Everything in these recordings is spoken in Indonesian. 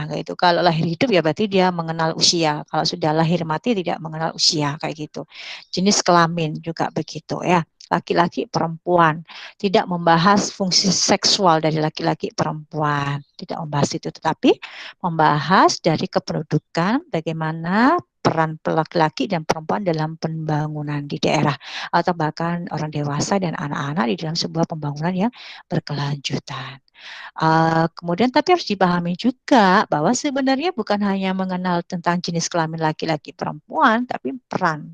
kayak gitu. Kalau lahir hidup ya berarti dia mengenal usia. Kalau sudah lahir mati tidak mengenal usia kayak gitu. Jenis kelamin juga begitu ya. Laki-laki perempuan tidak membahas fungsi seksual dari laki-laki perempuan, tidak membahas itu, tetapi membahas dari kependudukan bagaimana peran laki-laki dan perempuan dalam pembangunan di daerah atau bahkan orang dewasa dan anak-anak di dalam sebuah pembangunan yang berkelanjutan. Kemudian tapi harus dipahami juga bahwa sebenarnya bukan hanya mengenal tentang jenis kelamin laki-laki perempuan, tapi peran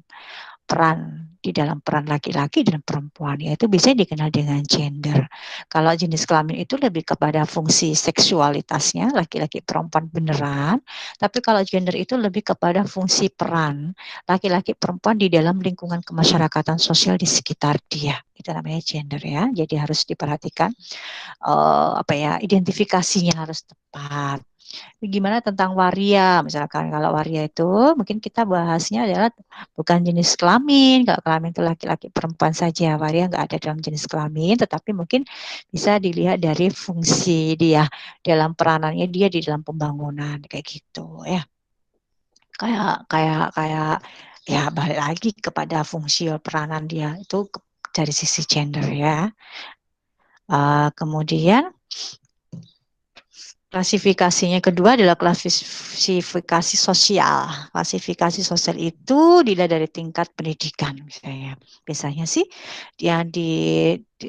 di dalam peran laki-laki dan perempuan, yaitu bisa dikenal dengan gender. Kalau jenis kelamin itu lebih kepada fungsi seksualitasnya laki-laki perempuan beneran, tapi kalau gender itu lebih kepada fungsi peran laki-laki perempuan di dalam lingkungan kemasyarakatan sosial di sekitar dia. Itu namanya gender ya. Jadi harus diperhatikan identifikasinya harus tepat. Gimana tentang waria? Misalkan kalau waria itu mungkin kita bahasnya adalah bukan jenis kelamin. Kalau kelamin itu laki-laki perempuan saja. Waria nggak ada dalam jenis kelamin, tetapi mungkin bisa dilihat dari fungsi dia dalam peranannya dia di dalam pembangunan kayak gitu ya. Kayak ya balik lagi kepada fungsi peranan dia itu dari sisi gender ya. Kemudian klasifikasinya kedua adalah klasifikasi sosial. Klasifikasi sosial itu dilihat dari tingkat pendidikan misalnya. Biasanya sih yang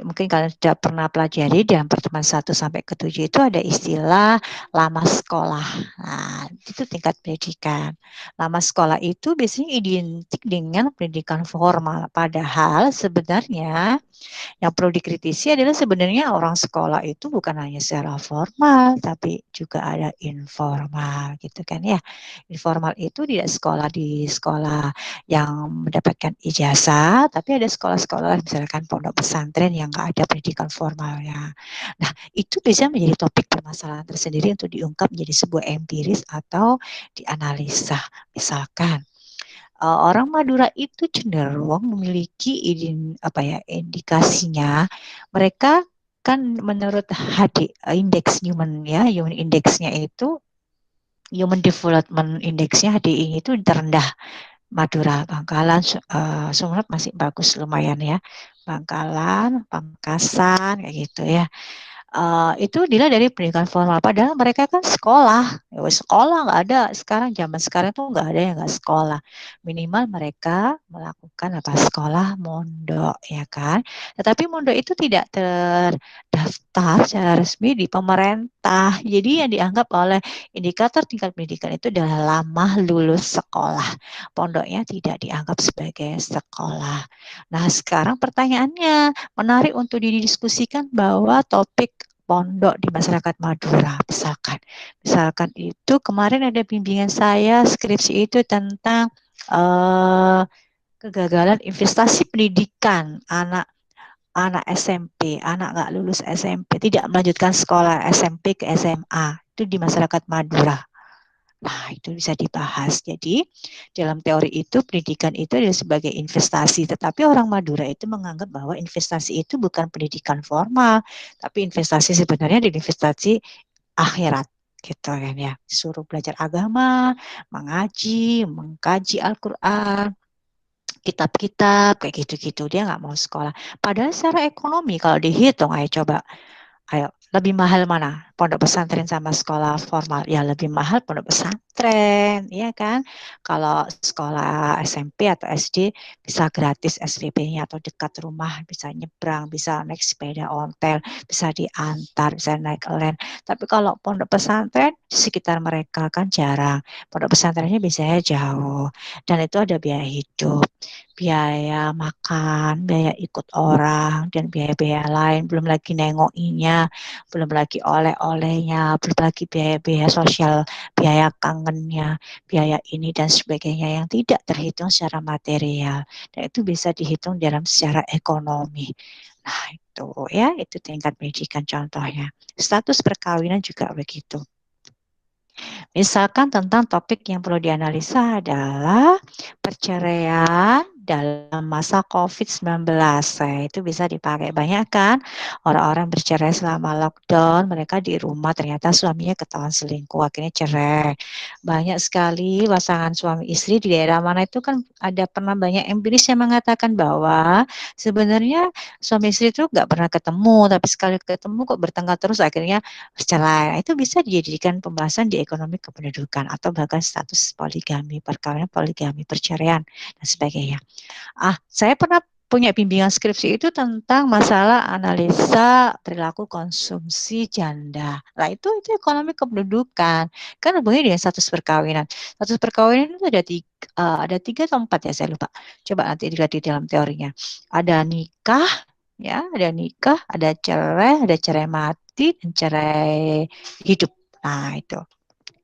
mungkin kalian sudah pernah pelajari dalam pertemuan 1 sampai ke 7 itu ada istilah lama sekolah. Nah, itu tingkat pendidikan. Lama sekolah itu biasanya identik dengan pendidikan formal. Padahal sebenarnya yang perlu dikritisi adalah sebenarnya orang sekolah itu bukan hanya secara formal, tapi juga ada informal gitu kan ya. Informal itu tidak sekolah di sekolah yang mendapatkan ijazah, tapi ada sekolah-sekolah misalkan pondok pesantren yang nggak ada pendidikan formalnya. Nah, itu bisa menjadi topik permasalahan tersendiri untuk diungkap menjadi sebuah empiris atau dianalisa. Misalkan orang Madura itu cenderung memiliki indikasinya mereka kan menurut indeks human ya, human indexnya itu human development indexnya HDI itu terendah. Madura, Bangkalan, Sumeneb masih bagus lumayan ya. Bangkalan, Pamekasan kayak gitu ya. Itu dilihat dari pendidikan formal. Padahal mereka kan sekolah. Ya, sekolah nggak ada. Zaman sekarang tuh nggak ada yang nggak sekolah. Minimal mereka melakukan sekolah mondok, ya kan. Tetapi mondok itu tidak terdaftar secara resmi di pemerintah. Jadi yang dianggap oleh indikator tingkat pendidikan itu adalah lama lulus sekolah. Pondoknya tidak dianggap sebagai sekolah. Nah, sekarang pertanyaannya menarik untuk didiskusikan bahwa topik pondok di masyarakat Madura misalkan itu kemarin ada bimbingan saya skripsi itu tentang kegagalan investasi pendidikan anak SMP, anak nggak lulus SMP, tidak melanjutkan sekolah SMP ke SMA, itu di masyarakat Madura. Nah, itu bisa dibahas. Jadi, dalam teori itu, pendidikan itu adalah sebagai investasi. Tetapi orang Madura itu menganggap bahwa investasi itu bukan pendidikan formal, tapi investasi sebenarnya adalah investasi akhirat. Gitu kan ya. Suruh belajar agama, mengaji, mengkaji Al-Quran, kitab-kitab, kayak gitu-gitu. Dia nggak mau sekolah. Padahal secara ekonomi, kalau dihitung, ayo coba. Ayo, lebih mahal mana? Pondok pesantren sama sekolah formal? Ya lebih mahal pondok pesantren, ya kan? Kalau sekolah SMP atau SD bisa gratis SPP-nya atau dekat rumah, bisa nyebrang, bisa naik sepeda ontel, bisa diantar, bisa naik len. Tapi kalau pondok pesantren di sekitar mereka kan jarang. Pondok pesantrennya biasanya jauh dan itu ada biaya hidup, biaya makan, biaya ikut orang, dan biaya-biaya lain, belum lagi nengokinya, belum lagi oleh-olehnya, belum lagi biaya-biaya sosial, biaya kangennya, biaya ini dan sebagainya yang tidak terhitung secara material. Dan itu bisa dihitung dalam secara ekonomi. Nah itu ya, itu tingkat pendidikan contohnya. Status perkawinan juga begitu. Misalkan tentang topik yang perlu dianalisa adalah perceraian dalam masa COVID-19. Itu bisa dipakai. Banyak kan orang-orang bercerai selama lockdown, mereka di rumah ternyata suaminya ketahuan selingkuh, akhirnya cerai. Banyak sekali pasangan suami istri di daerah mana itu kan ada pernah banyak empiris yang mengatakan bahwa sebenarnya suami istri itu nggak pernah ketemu, tapi sekali ketemu kok bertengkar terus akhirnya bercerai. Nah, itu bisa dijadikan pembahasan di ekonomi kependudukan atau bahkan status poligami, perkawinan poligami, perceraian dan sebagainya. Saya pernah punya bimbingan skripsi itu tentang masalah analisa perilaku konsumsi janda. Nah, itu ekonomi kependudukan. Kan hubungannya dengan status perkawinan. Status perkawinan itu ada tiga atau empat ya, saya lupa. Coba nanti dilihat di dalam teorinya. Ada nikah, ya, ada cerai mati, dan cerai hidup. Nah, itu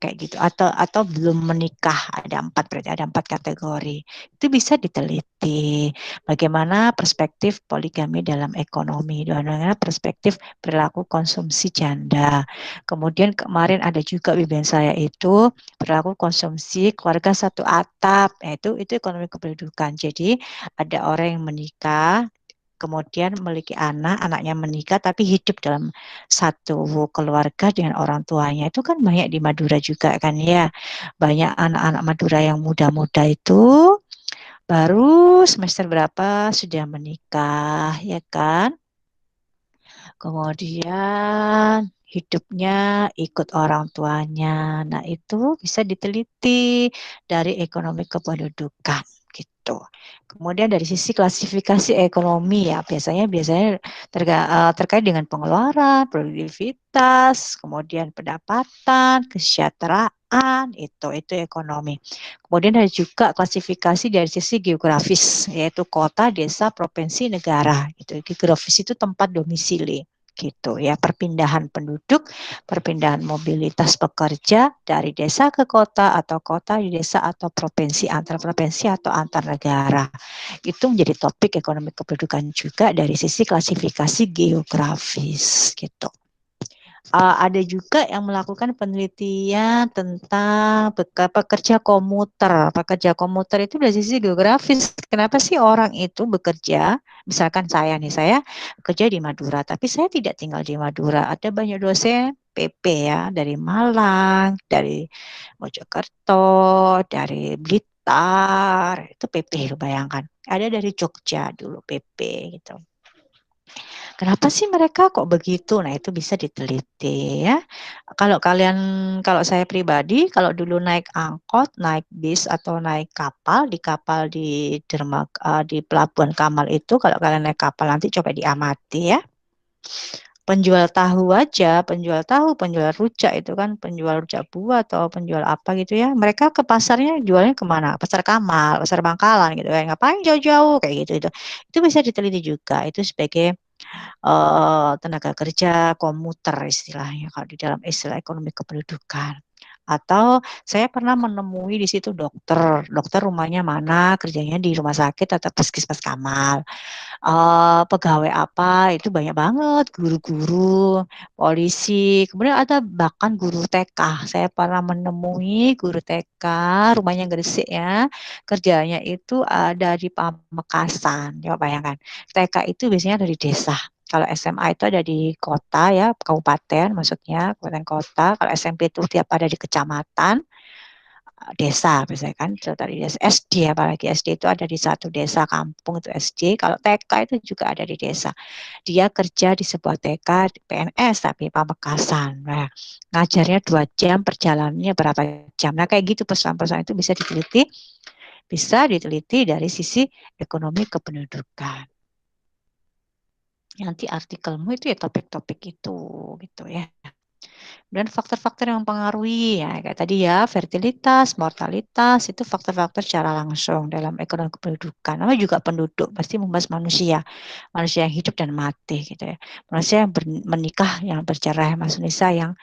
kayak gitu atau belum menikah ada empat, berarti ada empat kategori. Itu bisa diteliti bagaimana perspektif poligami dalam ekonomi, bagaimana perspektif perilaku konsumsi janda. Kemudian kemarin ada juga bimbingan saya itu perilaku konsumsi keluarga satu atap, itu ekonomi kependudukan. Jadi ada orang yang menikah, kemudian memiliki anak, anaknya menikah tapi hidup dalam satu keluarga dengan orang tuanya. Itu kan banyak di Madura juga kan ya. Banyak anak-anak Madura yang muda-muda itu baru semester berapa sudah menikah, ya kan? Kemudian hidupnya ikut orang tuanya. Nah, itu bisa diteliti dari ekonomi kependudukan gitu. Kemudian dari sisi klasifikasi ekonomi ya, biasanya terkait dengan pengeluaran, produktivitas, kemudian pendapatan, kesejahteraan, itu ekonomi. Kemudian ada juga klasifikasi dari sisi geografis, yaitu kota, desa, provinsi, negara. Gitu. Geografis itu tempat domisili gitu ya, perpindahan penduduk, perpindahan mobilitas pekerja dari desa ke kota atau kota di desa atau provinsi, antar provinsi atau antar negara. Itu menjadi topik ekonomi kependudukan juga dari sisi klasifikasi geografis gitu. Ada juga yang melakukan penelitian tentang pekerja komuter. Pekerja komuter itu dari sisi geografis. Kenapa sih orang itu bekerja? Misalkan saya kerja di Madura, tapi saya tidak tinggal di Madura. Ada banyak dosen PP ya, dari Malang, dari Mojokerto, dari Blitar, itu PP, bayangkan. Ada dari Jogja dulu PP gitu. Kenapa sih mereka kok begitu? Nah, itu bisa diteliti ya. Kalau saya pribadi, kalau dulu naik angkot, naik bis atau naik kapal di Pelabuhan Kamal itu, kalau kalian naik kapal nanti coba diamati ya. Penjual tahu, penjual rujak itu kan, penjual rujak buah atau penjual apa gitu ya. Mereka ke pasarnya jualnya kemana? Pasar Kamal, pasar Bangkalan gitu kan. Ngapain jauh-jauh kayak gitu itu. Itu bisa diteliti juga. Itu sebagai tenaga kerja komuter istilahnya kalau di dalam istilah ekonomi kependudukan. Atau saya pernah menemui di situ dokter rumahnya mana, kerjanya di rumah sakit atau puskesmas Kamal. Pegawai apa, itu banyak banget, guru-guru, polisi, kemudian ada bahkan guru TK. Saya pernah menemui guru TK, rumahnya Gresik ya, kerjanya itu ada di Pamekasan. Coba bayangkan, TK itu biasanya dari desa. Kalau SMA itu ada di kota ya, kabupaten maksudnya, kabupaten kota. Kalau SMP itu tiap ada di kecamatan, desa biasanya kan, dari desa SD, apalagi SD itu ada di satu desa kampung itu SD. Kalau TK itu juga ada di desa. Dia kerja di sebuah TK PNS tapi Pamekasan. Nah, ngajarnya 2 jam, perjalanannya berapa jam. Nah, kayak gitu pesan-pesan itu bisa diteliti dari sisi ekonomi kependudukan. Nanti artikelmu itu ya topik-topik itu gitu ya. Dan faktor-faktor yang mempengaruhi ya kayak tadi ya, fertilitas, mortalitas itu faktor-faktor secara langsung dalam ekonomi kependudukan. Namanya juga penduduk, pasti membahas manusia yang hidup dan mati gitu ya. Manusia yang menikah, yang bercerai, manusia yang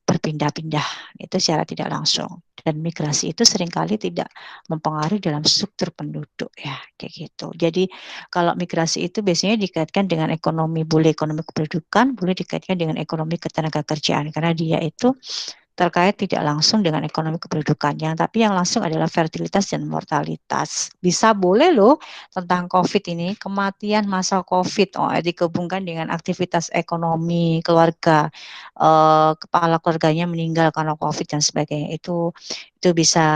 berpindah-pindah itu secara tidak langsung, dan migrasi itu seringkali tidak mempengaruhi dalam struktur penduduk ya kayak gitu. Jadi kalau migrasi itu biasanya dikaitkan dengan ekonomi, boleh ekonomi kependudukan, boleh dikaitkan dengan ekonomi ketenagakerjaan karena dia itu terkait tidak langsung dengan ekonomi kependudukannya, tapi yang langsung adalah fertilitas dan mortalitas. Bisa boleh loh tentang COVID ini, kematian masa COVID dihubungkan dengan aktivitas ekonomi keluarga, kepala keluarganya meninggal karena COVID dan sebagainya. Itu bisa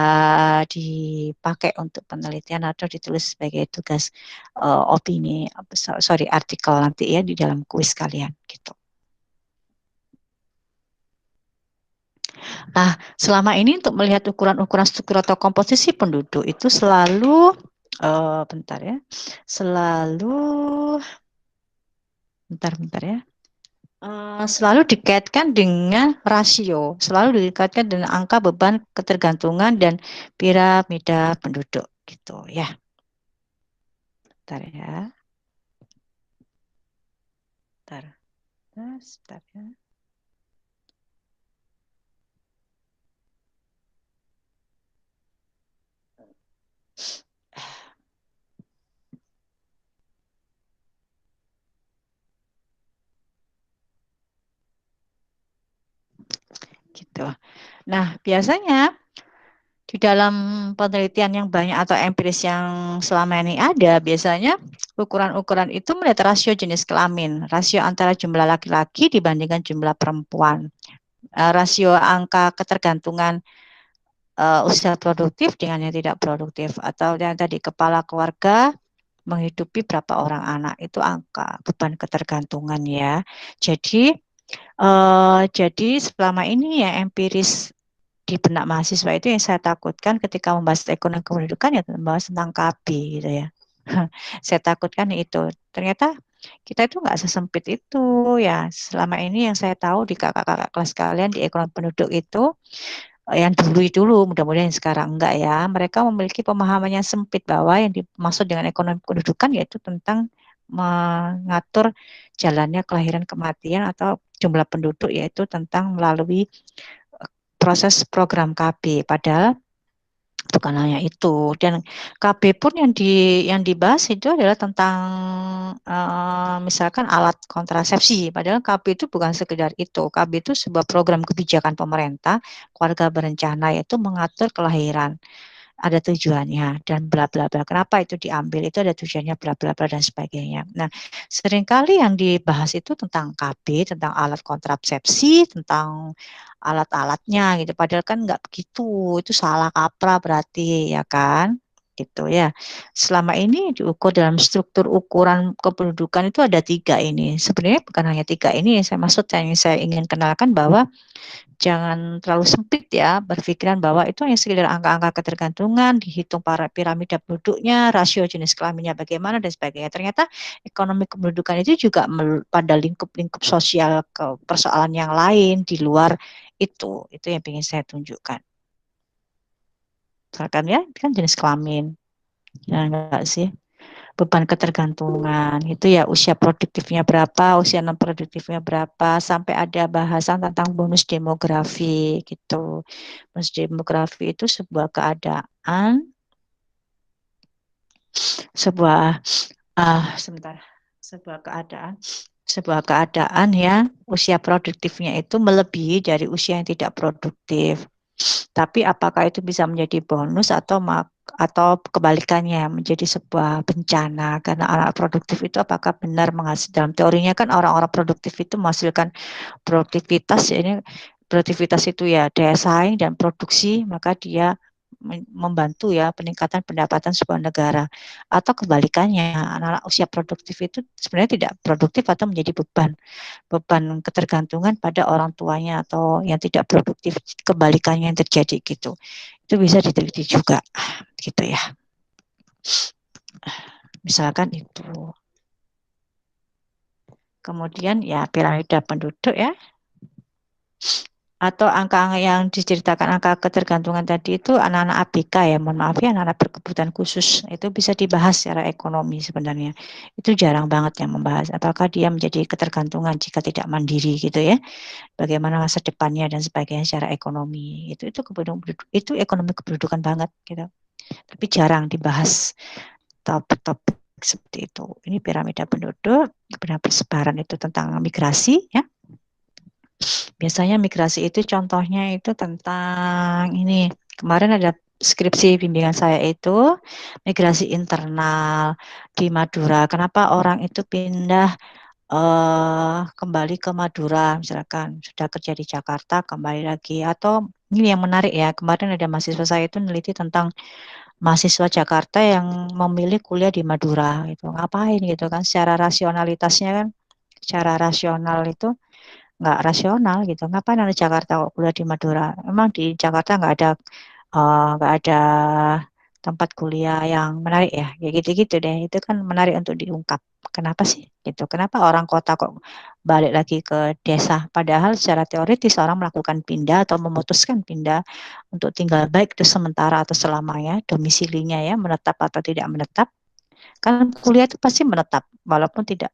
dipakai untuk penelitian atau ditulis sebagai tugas opini, sorry artikel nanti ya di dalam kuis kalian gitu. Nah, selama ini untuk melihat ukuran-ukuran struktur atau komposisi penduduk itu selalu, bentar ya, bentar ya, selalu dikaitkan dengan rasio, selalu dikaitkan dengan angka beban ketergantungan dan piramida penduduk gitu ya. Bentar ya, bentar ya. Gitu. Nah, biasanya di dalam penelitian yang banyak atau empiris yang selama ini ada, biasanya ukuran-ukuran itu melihat rasio jenis kelamin, rasio antara jumlah laki-laki dibandingkan jumlah perempuan, rasio angka ketergantungan usia produktif dengan yang tidak produktif, atau yang tadi kepala keluarga menghidupi berapa orang anak, itu angka beban ketergantungan ya. Jadi selama ini ya empiris di benak mahasiswa itu yang saya takutkan ketika membahas ekonomi kependudukan ya membahas tentang KB gitu ya. Saya takutkan itu. Ternyata kita itu nggak sesempit itu ya. Selama ini yang saya tahu di kakak-kakak kelas kalian di ekonomi penduduk itu yang dulu, mudah-mudahan sekarang enggak ya. Mereka memiliki pemahaman yang sempit bahwa yang dimaksud dengan ekonomi kependudukan yaitu tentang mengatur jalannya kelahiran kematian atau jumlah penduduk, yaitu tentang melalui proses program KB. Padahal bukan hanya itu, dan KB pun yang dibahas itu adalah tentang misalkan alat kontrasepsi. Padahal KB itu bukan sekedar itu. KB itu sebuah program kebijakan pemerintah keluarga berencana, yaitu mengatur kelahiran, ada tujuannya dan bla bla bla. Kenapa itu diambil? Itu ada tujuannya bla bla bla dan sebagainya. Nah, seringkali yang dibahas itu tentang KB, tentang alat kontrasepsi, tentang alat-alatnya gitu. Padahal kan nggak begitu. Itu salah kaprah berarti ya kan? Gitu ya. Selama ini diukur dalam struktur ukuran kependudukan itu ada 3 ini. Sebenarnya bukan hanya 3 ini. Saya maksud yang saya ingin kenalkan bahwa jangan terlalu sempit ya berpikiran bahwa itu hanya sekedar angka-angka ketergantungan, dihitung para piramida penduduknya, rasio jenis kelaminnya bagaimana dan sebagainya. Ternyata ekonomi kependudukan itu juga pada lingkup-lingkup sosial ke persoalan yang lain di luar itu. Itu yang ingin saya tunjukkan. Misalkan ya, kan jenis kelamin. Ya enggak sih? Beban ketergantungan itu ya usia produktifnya berapa, usia non produktifnya berapa, sampai ada bahasan tentang bonus demografi gitu. Bonus demografi itu sebuah sebentar, sebuah keadaan ya usia produktifnya itu melebihi dari usia yang tidak produktif. Tapi apakah itu bisa menjadi bonus atau kebalikannya menjadi sebuah bencana karena anak produktif itu apakah benar menghasilkan, dalam teorinya kan orang-orang produktif itu menghasilkan produktivitas, ya ini produktivitas itu ya daya saing dan produksi, maka dia membantu ya peningkatan pendapatan sebuah negara, atau kebalikannya anak-anak usia produktif itu sebenarnya tidak produktif atau menjadi beban ketergantungan pada orang tuanya atau yang tidak produktif, kebalikannya yang terjadi gitu. Itu bisa diteliti juga gitu ya. Misalkan itu. Kemudian ya piramida penduduk ya, atau angka-angka yang diceritakan angka ketergantungan tadi itu anak-anak ABK ya, mohon maaf ya, anak-anak berkebutuhan khusus itu bisa dibahas secara ekonomi sebenarnya. Itu jarang banget yang membahas apakah dia menjadi ketergantungan jika tidak mandiri gitu ya. Bagaimana masa depannya dan sebagainya secara ekonomi. Itu ekonomi kependudukan banget gitu. Tapi jarang dibahas topik-topik seperti itu. Ini piramida penduduk, piramida persebaran itu tentang migrasi ya. Biasanya migrasi itu contohnya itu tentang ini. Kemarin ada skripsi bimbingan saya itu migrasi internal di Madura. Kenapa orang itu pindah kembali ke Madura, misalkan sudah kerja di Jakarta kembali lagi, atau ini yang menarik ya, kemarin ada mahasiswa saya itu meneliti tentang mahasiswa Jakarta yang memilih kuliah di Madura itu ngapain gitu kan, secara rasionalitasnya kan, secara rasional itu nggak rasional gitu, ngapain ada Jakarta kok kuliah di Madura, emang di Jakarta nggak ada tempat kuliah yang menarik ya, kayak gitu-gitu deh. Itu kan menarik untuk diungkap. Kenapa sih? Gitu. Kenapa orang kota kok balik lagi ke desa? Padahal secara teoritis orang melakukan pindah atau memutuskan pindah untuk tinggal baik itu sementara atau selamanya, domisilinya ya, menetap atau tidak menetap. Kan kuliah itu pasti menetap, walaupun tidak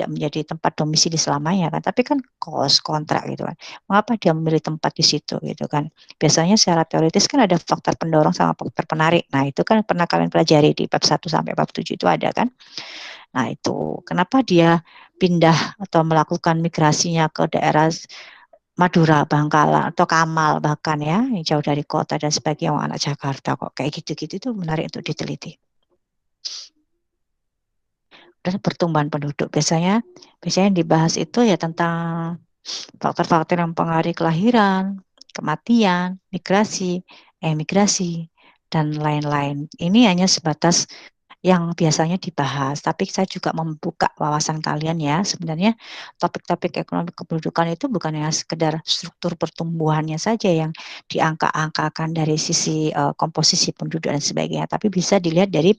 menjadi tempat domisili selamanya kan, tapi kan kos kontrak gitu kan. Mengapa dia memilih tempat di situ gitu kan? Biasanya secara teoritis kan ada faktor pendorong sama faktor penarik. Nah, itu kan pernah kalian pelajari di bab 1 sampai bab 7 itu ada kan? Nah, itu kenapa dia pindah atau melakukan migrasinya ke daerah Madura, Bangkalan, atau Kamal bahkan ya, yang jauh dari kota dan sebagai orang anak Jakarta kok kayak gitu-gitu itu menarik untuk diteliti. Dan pertumbuhan penduduk biasanya yang dibahas itu ya tentang faktor-faktor yang mempengaruhi kelahiran, kematian, migrasi, emigrasi, dan lain-lain. Ini hanya sebatas yang biasanya dibahas, tapi saya juga membuka wawasan kalian ya. Sebenarnya topik-topik ekonomi kependudukan itu bukan hanya sekedar struktur pertumbuhannya saja yang diangka-angkakan dari sisi komposisi penduduk dan sebagainya, tapi bisa dilihat dari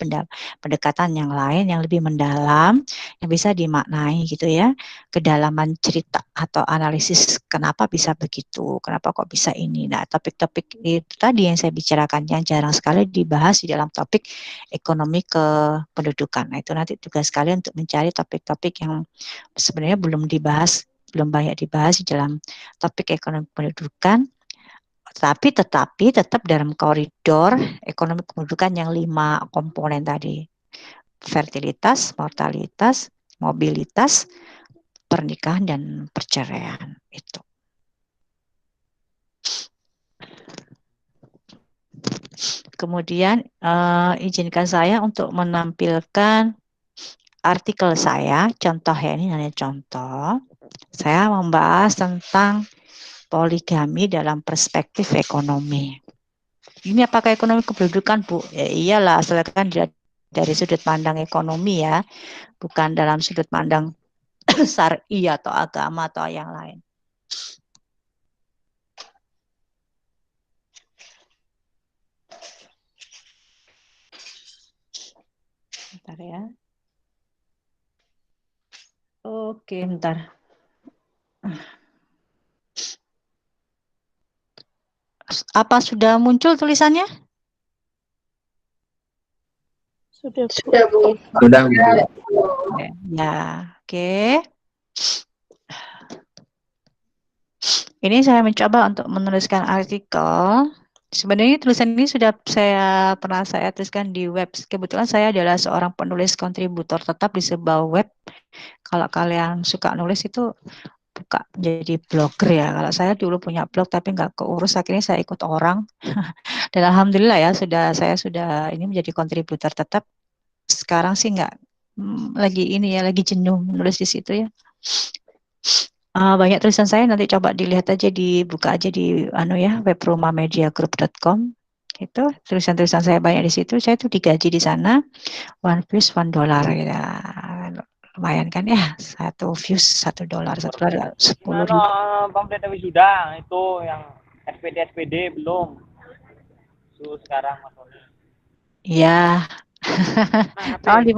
pendekatan yang lain yang lebih mendalam, yang bisa dimaknai gitu ya, kedalaman cerita atau analisis kenapa bisa begitu, kenapa kok bisa ini. Nah, topik-topik itu tadi yang saya bicarakan yang jarang sekali dibahas di dalam topik ekonomi kependudukan. Nah, itu nanti tugas kalian untuk mencari topik-topik yang sebenarnya belum banyak dibahas di dalam topik ekonomi kependudukan, tetapi tetap dalam koridor ekonomi kependudukan yang 5 komponen tadi. Fertilitas, mortalitas, mobilitas, pernikahan, dan perceraian. Itu. Kemudian izinkan saya untuk menampilkan artikel saya, contoh ya, ini hanya contoh. Saya membahas tentang poligami dalam perspektif ekonomi. Ini apakah ekonomi kependudukan, Bu? Ya iyalah, asalkan dari sudut pandang ekonomi ya, bukan dalam sudut pandang syar'i atau agama atau yang lain. Bentar ya. Oke, bentar. Apa sudah muncul tulisannya? Sudah, Bu. Sudah, Bu. Ya, oke. Ini saya mencoba untuk menuliskan artikel. Sebenarnya tulisan ini sudah pernah saya tuliskan di web. Kebetulan saya adalah seorang penulis kontributor tetap di sebuah web. Kalau kalian suka nulis itu buka jadi blogger ya. Kalau saya dulu punya blog tapi nggak keurus, akhirnya saya ikut orang. Dan alhamdulillah ya saya sudah ini menjadi kontributor tetap. Sekarang sih nggak lagi jenuh menulis di situ ya. Banyak tulisan saya, nanti coba dilihat aja, dibuka aja di webrumahmediagroup.com. Itu tulisan-tulisan saya banyak di situ. Saya tuh digaji di sana $1 $1 ya. Lumayan kan ya, $1 $1 10.000. Pamflet wisuda itu yang SPD belum. Sekarang Mas Oni. Iya. Tolong di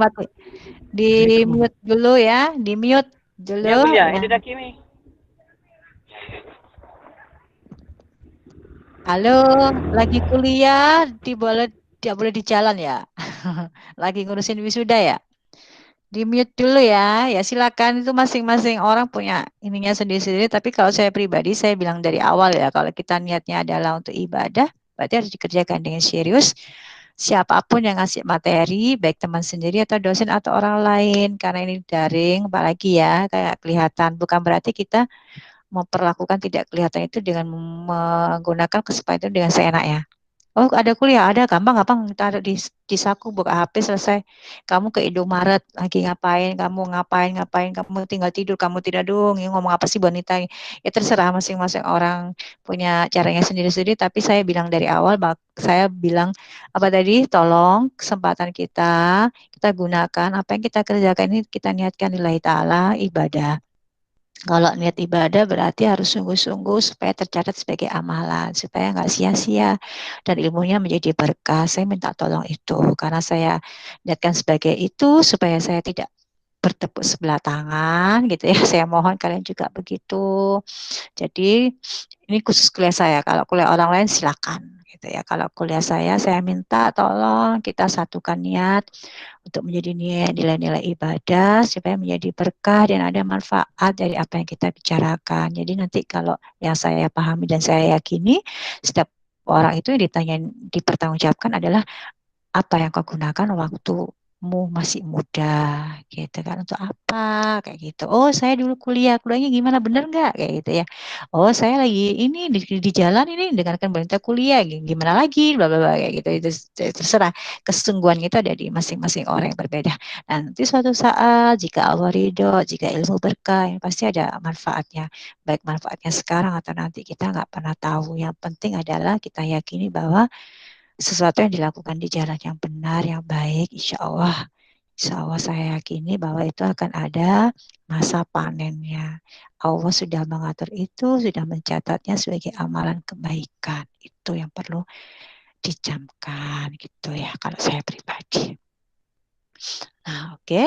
mute dulu ya, di mute dulu. Ya, kuliah, ini dah kimi. Halo, lagi kuliah, tidak boleh di jalan ya? Lagi ngurusin wisuda ya? Di mute dulu ya. Ya silakan, itu masing-masing orang punya ininya sendiri-sendiri. Tapi kalau saya pribadi, saya bilang dari awal ya, kalau kita niatnya adalah untuk ibadah, berarti harus dikerjakan dengan serius. Siapapun yang ngasih materi, baik teman sendiri atau dosen atau orang lain, karena ini daring, apalagi ya, kayak kelihatan. Bukan berarti kita memperlakukan tidak kelihatan itu dengan menggunakan kesempatan itu dengan seenaknya. Oh, ada kuliah, ada gampang-gampang taruh di saku, buka HP selesai. Kamu ke Indomaret lagi ngapain? Kamu ngapain? Kamu tinggal tidur, kamu tidak dong. Ini ngomong apa sih wanita? Ya terserah masing-masing orang punya caranya sendiri-sendiri. Tapi saya bilang dari awal, saya bilang apa tadi? Tolong kesempatan kita gunakan apa yang kita kerjakan ini kita niatkan lillahi ta'ala ibadah. Kalau niat ibadah berarti harus sungguh-sungguh supaya tercatat sebagai amalan, supaya nggak sia-sia dan ilmunya menjadi berkah. Saya minta tolong itu karena saya niatkan sebagai itu supaya saya tidak bertepuk sebelah tangan gitu ya. Saya mohon kalian juga begitu. Jadi ini khusus kuliah saya. Kalau kuliah orang lain silakan gitu ya. Kalau kuliah saya minta tolong kita satukan niat untuk menjadi nilai-nilai ibadah supaya menjadi berkah dan ada manfaat dari apa yang kita bicarakan. Jadi nanti kalau yang saya pahami dan saya yakini setiap orang itu yang ditanya dipertanggungjawabkan adalah apa yang kau gunakan waktumu masih muda gitu kan untuk apa kayak gitu. Oh saya dulu kuliahnya gimana bener nggak kayak gitu ya. Oh saya lagi ini di jalan ini dengarkan berita kuliah gimana lagi bla bla bla kayak gitu itu terserah kesungguhan itu ada di masing-masing orang yang berbeda. Nah, nanti suatu saat jika Allah ridho jika ilmu berkah pasti ada manfaatnya baik manfaatnya sekarang atau nanti kita nggak pernah tahu. Yang penting adalah kita yakini bahwa sesuatu yang dilakukan di jalan yang benar, yang baik, insya Allah saya yakini bahwa itu akan ada masa panennya. Allah sudah mengatur itu, sudah mencatatnya sebagai amalan kebaikan. Itu yang perlu dicamkan gitu ya kalau saya pribadi. Nah, oke.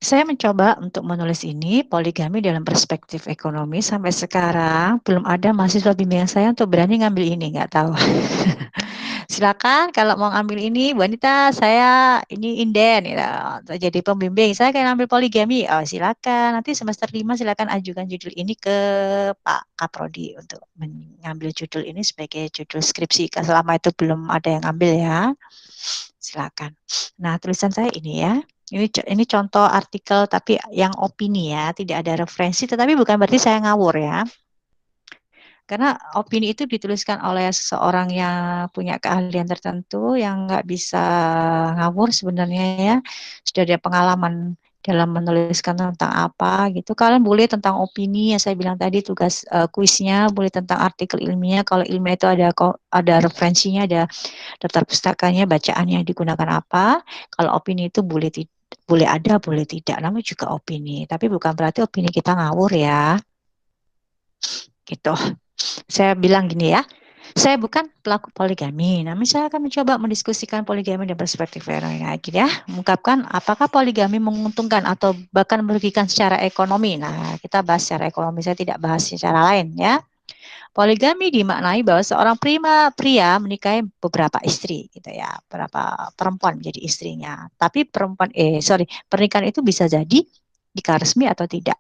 Saya mencoba untuk menulis ini poligami dalam perspektif ekonomi sampai sekarang belum ada mahasiswa bimbingan saya untuk berani ngambil ini, nggak tahu. Silakan kalau mau ngambil ini wanita saya ini inden ya, jadi pembimbing saya akan ambil poligami. Oh, silakan nanti semester 5 silakan ajukan judul ini ke Pak Kaprodi untuk mengambil judul ini sebagai judul skripsi. Selama itu belum ada yang ngambil ya. Silakan. Nah, tulisan saya ini ya. Ini contoh artikel tapi yang opini ya, tidak ada referensi tetapi bukan berarti saya ngawur ya. Karena opini itu dituliskan oleh seseorang yang punya keahlian tertentu, yang nggak bisa ngawur sebenarnya ya. Sudah ada pengalaman dalam menuliskan tentang apa gitu. Kalian boleh tentang opini, yang saya bilang tadi tugas kuisnya, boleh tentang artikel ilmiah. Kalau ilmiah itu ada referensinya, ada daftar pustakanya, bacaan yang digunakan apa. Kalau opini itu boleh ada, boleh tidak. Namanya juga opini. Tapi bukan berarti opini kita ngawur ya. Gitu. Saya bilang gini ya, saya bukan pelaku poligami, namun saya akan mencoba mendiskusikan poligami dan perspektif fenomena gitu ya. Mengungkapkan apakah poligami menguntungkan atau bahkan merugikan secara ekonomi. Nah, kita bahas secara ekonomi, saya tidak bahas secara lain ya. Poligami dimaknai bahwa seorang pria menikahi beberapa istri gitu ya, beberapa perempuan menjadi istrinya. Tapi pernikahan itu bisa jadi nikah resmi atau tidak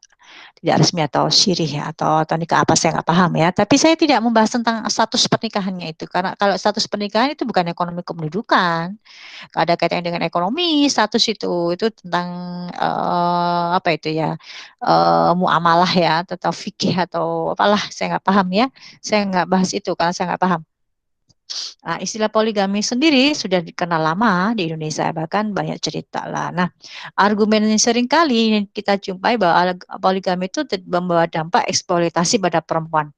resmi atau syirih ya atau nikah apa saya nggak paham ya. Tapi saya tidak membahas tentang status pernikahannya itu karena kalau status pernikahan itu bukan ekonomi kependudukan, nggak ada kaitannya dengan ekonomi. Status itu tentang apa itu ya muamalah ya atau fikih atau apalah saya nggak paham ya. Saya nggak bahas itu karena saya nggak paham. Nah, istilah poligami sendiri sudah dikenal lama di Indonesia, bahkan banyak cerita lah. Nah, argumen yang sering kali kita jumpai bahwa poligami itu membawa dampak eksploitasi pada perempuan.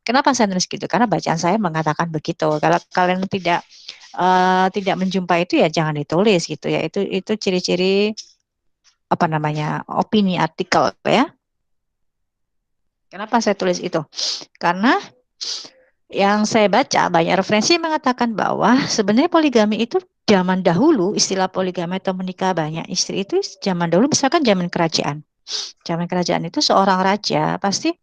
Kenapa saya nulis gitu? Karena bacaan saya mengatakan begitu. Kalau kalian tidak menjumpai itu ya jangan ditulis gitu ya. Itu ciri-ciri apa namanya opini artikel ya. Kenapa saya tulis itu? Karena yang saya baca banyak referensi mengatakan bahwa sebenarnya poligami itu zaman dahulu istilah poligami atau menikah banyak istri itu zaman dahulu misalkan zaman kerajaan. Zaman kerajaan itu seorang raja pasti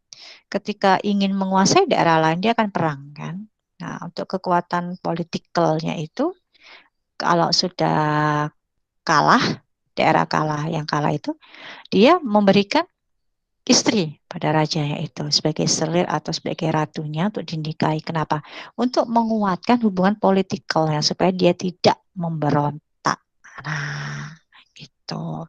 ketika ingin menguasai daerah lain dia akan perang kan. Nah, untuk kekuatan politikalnya itu kalau sudah kalah, daerah kalah yang kalah itu dia memberikan istri pada rajanya itu sebagai selir atau sebagai ratunya untuk dinikahi. Kenapa? Untuk menguatkan hubungan politikalnya supaya dia tidak memberontak. Nah, itu.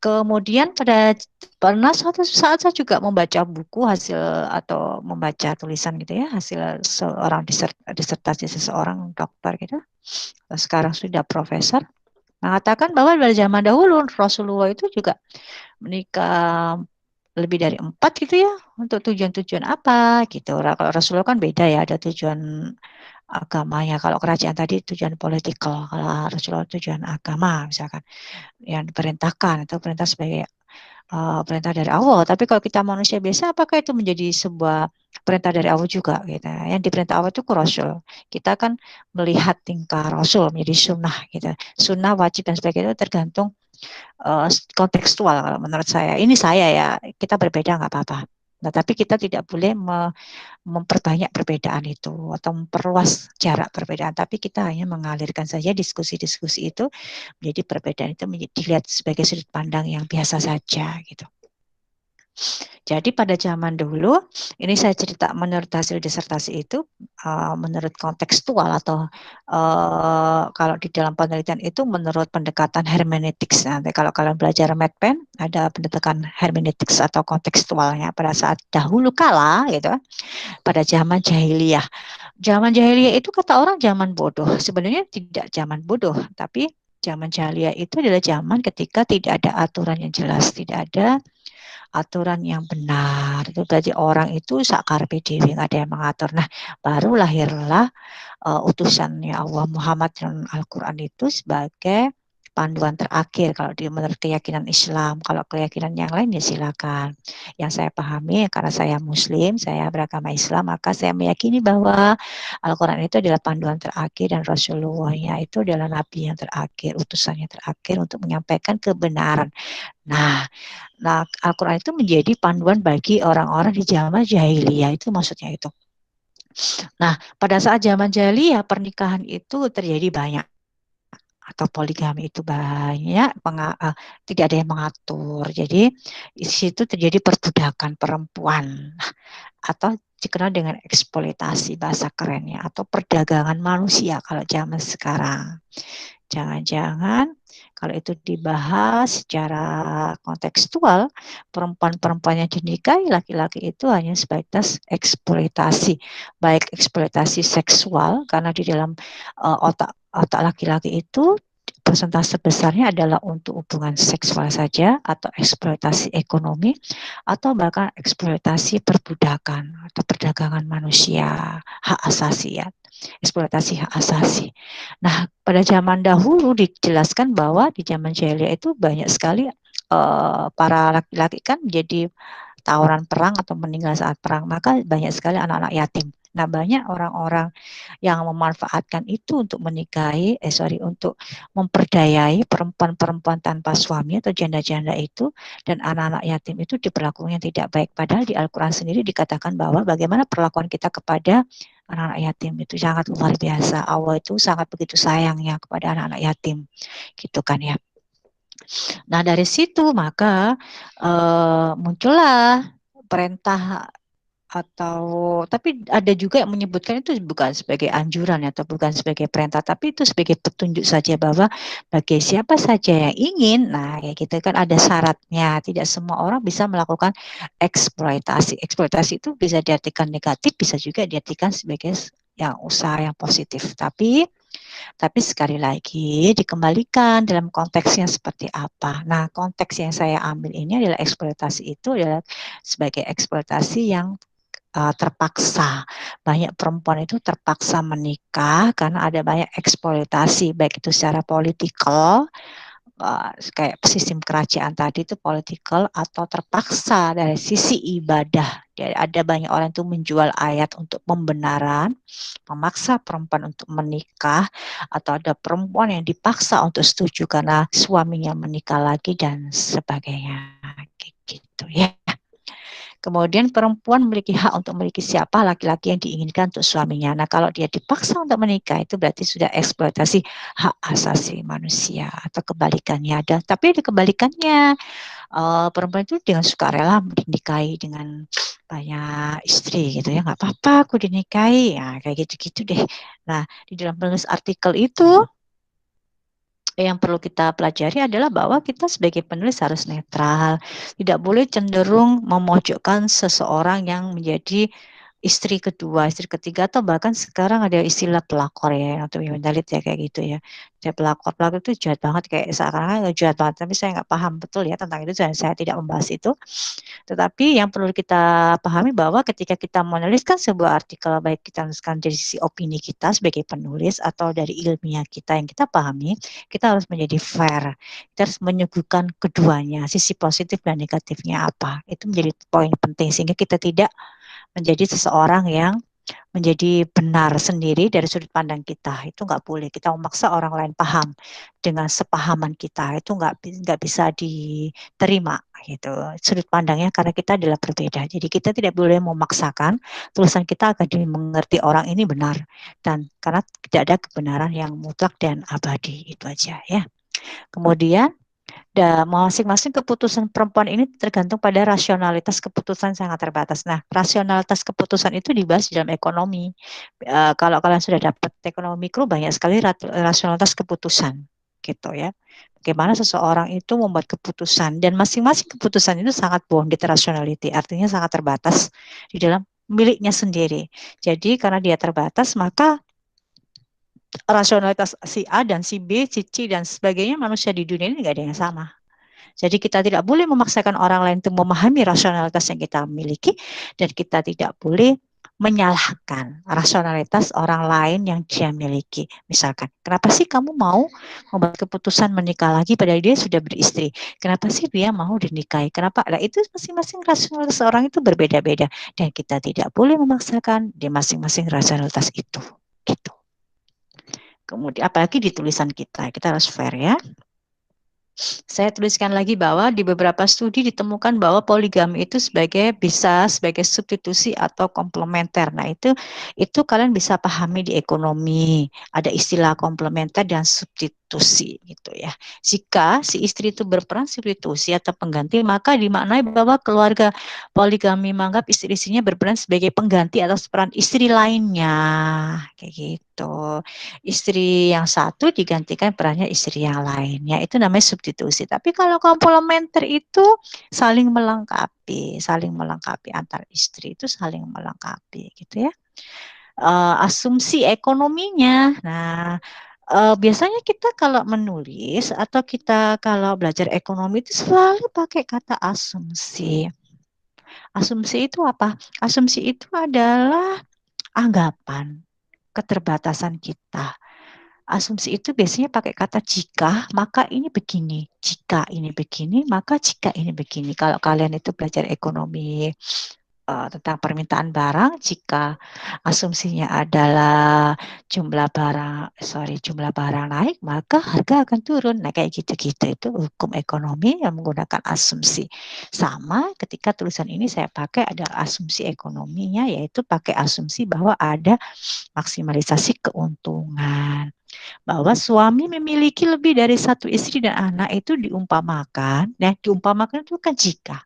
Kemudian pernah suatu saat saya juga membaca buku hasil atau membaca tulisan gitu ya, hasil seorang disertasi seseorang dokter gitu. Sekarang sudah profesor, mengatakan bahwa pada zaman dahulu Rasulullah itu juga menikah lebih dari 4 gitu ya, untuk tujuan-tujuan apa gitu. Kalau Rasulullah kan beda ya, ada tujuan agamanya. Kalau kerajaan tadi tujuan politikal, kalau Rasulullah tujuan agama misalkan yang diperintahkan atau perintah sebagai perintah dari Allah. Tapi kalau kita manusia biasa, apakah itu menjadi sebuah perintah dari Allah juga? Gitu. Yang diperintah Allah itu ke Rasul. Kita kan melihat tingkah Rasul menjadi sunnah. Gitu. Sunnah, wajib, dan sebagainya itu tergantung kontekstual kalau menurut saya. Ini saya ya, kita berbeda nggak apa-apa. Nah, tapi kita tidak boleh memperbanyak perbedaan itu atau memperluas jarak perbedaan, tapi kita hanya mengalirkan saja diskusi-diskusi itu menjadi perbedaan itu dilihat sebagai sudut pandang yang biasa saja gitu. Jadi pada zaman dulu, ini saya cerita menurut hasil disertasi itu, menurut kontekstual atau kalau di dalam penelitian itu menurut pendekatan hermeneutics. Nanti kalau kalian belajar medpen, ada pendekatan hermeneutics atau kontekstualnya pada saat dahulu kala, gitu, pada zaman jahiliyah. Zaman jahiliyah itu kata orang zaman bodoh. Sebenarnya tidak zaman bodoh, tapi zaman jahiliyah itu adalah zaman ketika tidak ada aturan yang jelas, tidak ada aturan yang benar. Itu berarti orang itu sakar dewi, nggak ada yang mengatur. Nah, baru lahirlah utusannya Allah Muhammad dan Al-Quran itu sebagai panduan terakhir kalau di menurut keyakinan Islam. Kalau keyakinan yang lain ya silakan. Yang saya pahami karena saya Muslim, saya beragama Islam, maka saya meyakini bahwa Al-Quran itu adalah panduan terakhir dan Rasulullah-nya itu adalah Nabi yang terakhir, utusannya terakhir untuk menyampaikan kebenaran. Nah, Al-Quran itu menjadi panduan bagi orang-orang di zaman jahiliyah, itu maksudnya itu. Nah, pada saat zaman jahiliyah pernikahan itu terjadi banyak atau poligami itu banyak, tidak ada yang mengatur. Jadi di situ terjadi perbudakan perempuan atau dikenal dengan eksploitasi bahasa kerennya atau perdagangan manusia kalau zaman sekarang. Jangan-jangan kalau itu dibahas secara kontekstual, perempuan-perempuan yang dinikahi laki-laki itu hanya sebatas eksploitasi, baik eksploitasi seksual karena di dalam otak laki-laki itu persentase besarnya adalah untuk hubungan seksual saja atau eksploitasi ekonomi atau bahkan eksploitasi perbudakan atau perdagangan manusia, hak asasi ya, eksploitasi hak asasi. Nah, pada zaman dahulu dijelaskan bahwa di zaman jahiliyah itu banyak sekali para laki-laki kan menjadi tawaran perang atau meninggal saat perang, maka banyak sekali anak-anak yatim. Nah, banyak orang-orang yang memanfaatkan itu untuk untuk memperdayai perempuan-perempuan tanpa suami atau janda-janda itu, dan anak-anak yatim itu diperlakukan yang tidak baik. Padahal di Al-Quran sendiri dikatakan bahwa bagaimana perlakuan kita kepada anak-anak yatim itu sangat luar biasa. Allah itu sangat begitu sayangnya kepada anak-anak yatim, gitu kan ya. Nah, dari situ maka muncullah perintah atau tapi ada juga yang menyebutkan itu bukan sebagai anjuran atau bukan sebagai perintah, tapi itu sebagai petunjuk saja bahwa bagi siapa saja yang ingin, nah kayak gitu kan ada syaratnya. Tidak semua orang bisa melakukan eksploitasi. Eksploitasi itu bisa diartikan negatif, bisa juga diartikan sebagai yang usaha yang positif. Tapi sekali lagi dikembalikan dalam konteksnya seperti apa. Nah, konteks yang saya ambil ini adalah eksploitasi itu adalah sebagai eksploitasi yang terpaksa. Banyak perempuan itu terpaksa menikah karena ada banyak eksploitasi, baik itu secara politikal, kayak sistem kerajaan tadi itu politikal, atau terpaksa dari sisi ibadah. Jadi ada banyak orang itu menjual ayat untuk pembenaran, memaksa perempuan untuk menikah, atau ada perempuan yang dipaksa untuk setuju karena suaminya menikah lagi dan sebagainya. Gitu ya. Kemudian perempuan memiliki hak untuk memiliki siapa laki-laki yang diinginkan untuk suaminya. Nah, kalau dia dipaksa untuk menikah itu berarti sudah eksploitasi hak asasi manusia atau kebalikannya ada. Tapi ada kebalikannya, perempuan itu dengan sukarela dinikahi dengan banyak istri gitu ya, nggak apa-apa aku dinikahi, ya kayak gitu-gitu deh. Nah, di dalam penulis artikel itu yang perlu kita pelajari adalah bahwa kita sebagai penulis harus netral, tidak boleh cenderung memojokkan seseorang yang menjadi istri kedua, istri ketiga, atau bahkan sekarang ada istilah pelakor ya, untuk mendalit ya kayak gitu ya. Saya pelakor, pelakor itu jahat banget, kayak sekarang jahat banget, tapi saya nggak paham betul ya tentang itu, dan saya tidak membahas itu. Tetapi yang perlu kita pahami bahwa ketika kita menuliskan sebuah artikel, baik kita menuliskan dari sisi opini kita sebagai penulis atau dari ilmiah kita yang kita pahami, kita harus menjadi fair. Kita harus menyuguhkan keduanya, sisi positif dan negatifnya apa. Itu menjadi poin penting sehingga kita tidak menjadi seseorang yang menjadi benar sendiri dari sudut pandang kita. Itu nggak boleh. Kita memaksa orang lain paham dengan sepahaman kita. Itu nggak bisa diterima gitu sudut pandangnya, karena kita adalah berbeda. Jadi kita tidak boleh memaksakan tulisan kita agar dimengerti orang ini benar, dan karena tidak ada kebenaran yang mutlak dan abadi. Itu aja ya. Kemudian masing-masing keputusan perempuan ini tergantung pada rasionalitas keputusan sangat terbatas. Nah, rasionalitas keputusan itu dibahas di dalam ekonomi. Kalau kalian sudah dapat ekonomi mikro, banyak sekali rasionalitas keputusan, gitu ya. Bagaimana seseorang itu membuat keputusan, dan masing-masing keputusan itu sangat bounded rationality, artinya sangat terbatas di dalam miliknya sendiri. Jadi karena dia terbatas, maka rasionalitas si A dan si B, si C dan sebagainya, manusia di dunia ini nggak ada yang sama. Jadi kita tidak boleh memaksakan orang lain untuk memahami rasionalitas yang kita miliki, dan kita tidak boleh menyalahkan rasionalitas orang lain yang dia miliki. Misalkan, kenapa sih kamu mau membuat keputusan menikah lagi padahal dia sudah beristri? Kenapa sih dia mau dinikahi? Kenapa? Nah, itu masing-masing rasionalitas orang itu berbeda-beda, dan kita tidak boleh memaksakan di masing-masing rasionalitas itu. Gitu. Kemudian apalagi di tulisan kita harus fair ya. Saya tuliskan lagi bahwa di beberapa studi ditemukan bahwa poligami itu bisa sebagai substitusi atau komplementer. Nah, itu kalian bisa pahami di ekonomi. Ada istilah komplementer dan substitusi gitu ya. Jika si istri itu berperan substitusi atau pengganti, maka dimaknai bahwa keluarga poligami menganggap istri-istrinya berperan sebagai pengganti atas peran istri lainnya. Kayak gitu. Istri yang satu digantikan perannya istri yang lainnya, itu namanya substitusi. Tapi kalau komplementer itu saling melengkapi antar istri, itu saling melengkapi gitu ya. Asumsi ekonominya. Nah, biasanya kita kalau menulis atau kita kalau belajar ekonomi itu selalu pakai kata asumsi. Asumsi itu apa? Asumsi itu adalah anggapan, keterbatasan kita. Asumsi itu biasanya pakai kata jika, maka ini begini. Jika ini begini, maka jika ini begini. Kalau kalian itu belajar ekonomi tentang permintaan barang, jika asumsinya adalah jumlah barang naik, maka harga akan turun. Nah, kayak gitu-gitu itu hukum ekonomi yang menggunakan asumsi. Sama ketika tulisan ini saya pakai ada asumsi ekonominya, yaitu pakai asumsi bahwa ada maksimalisasi keuntungan, bahwa suami memiliki lebih dari satu istri dan anak itu diumpamakan itu kan jika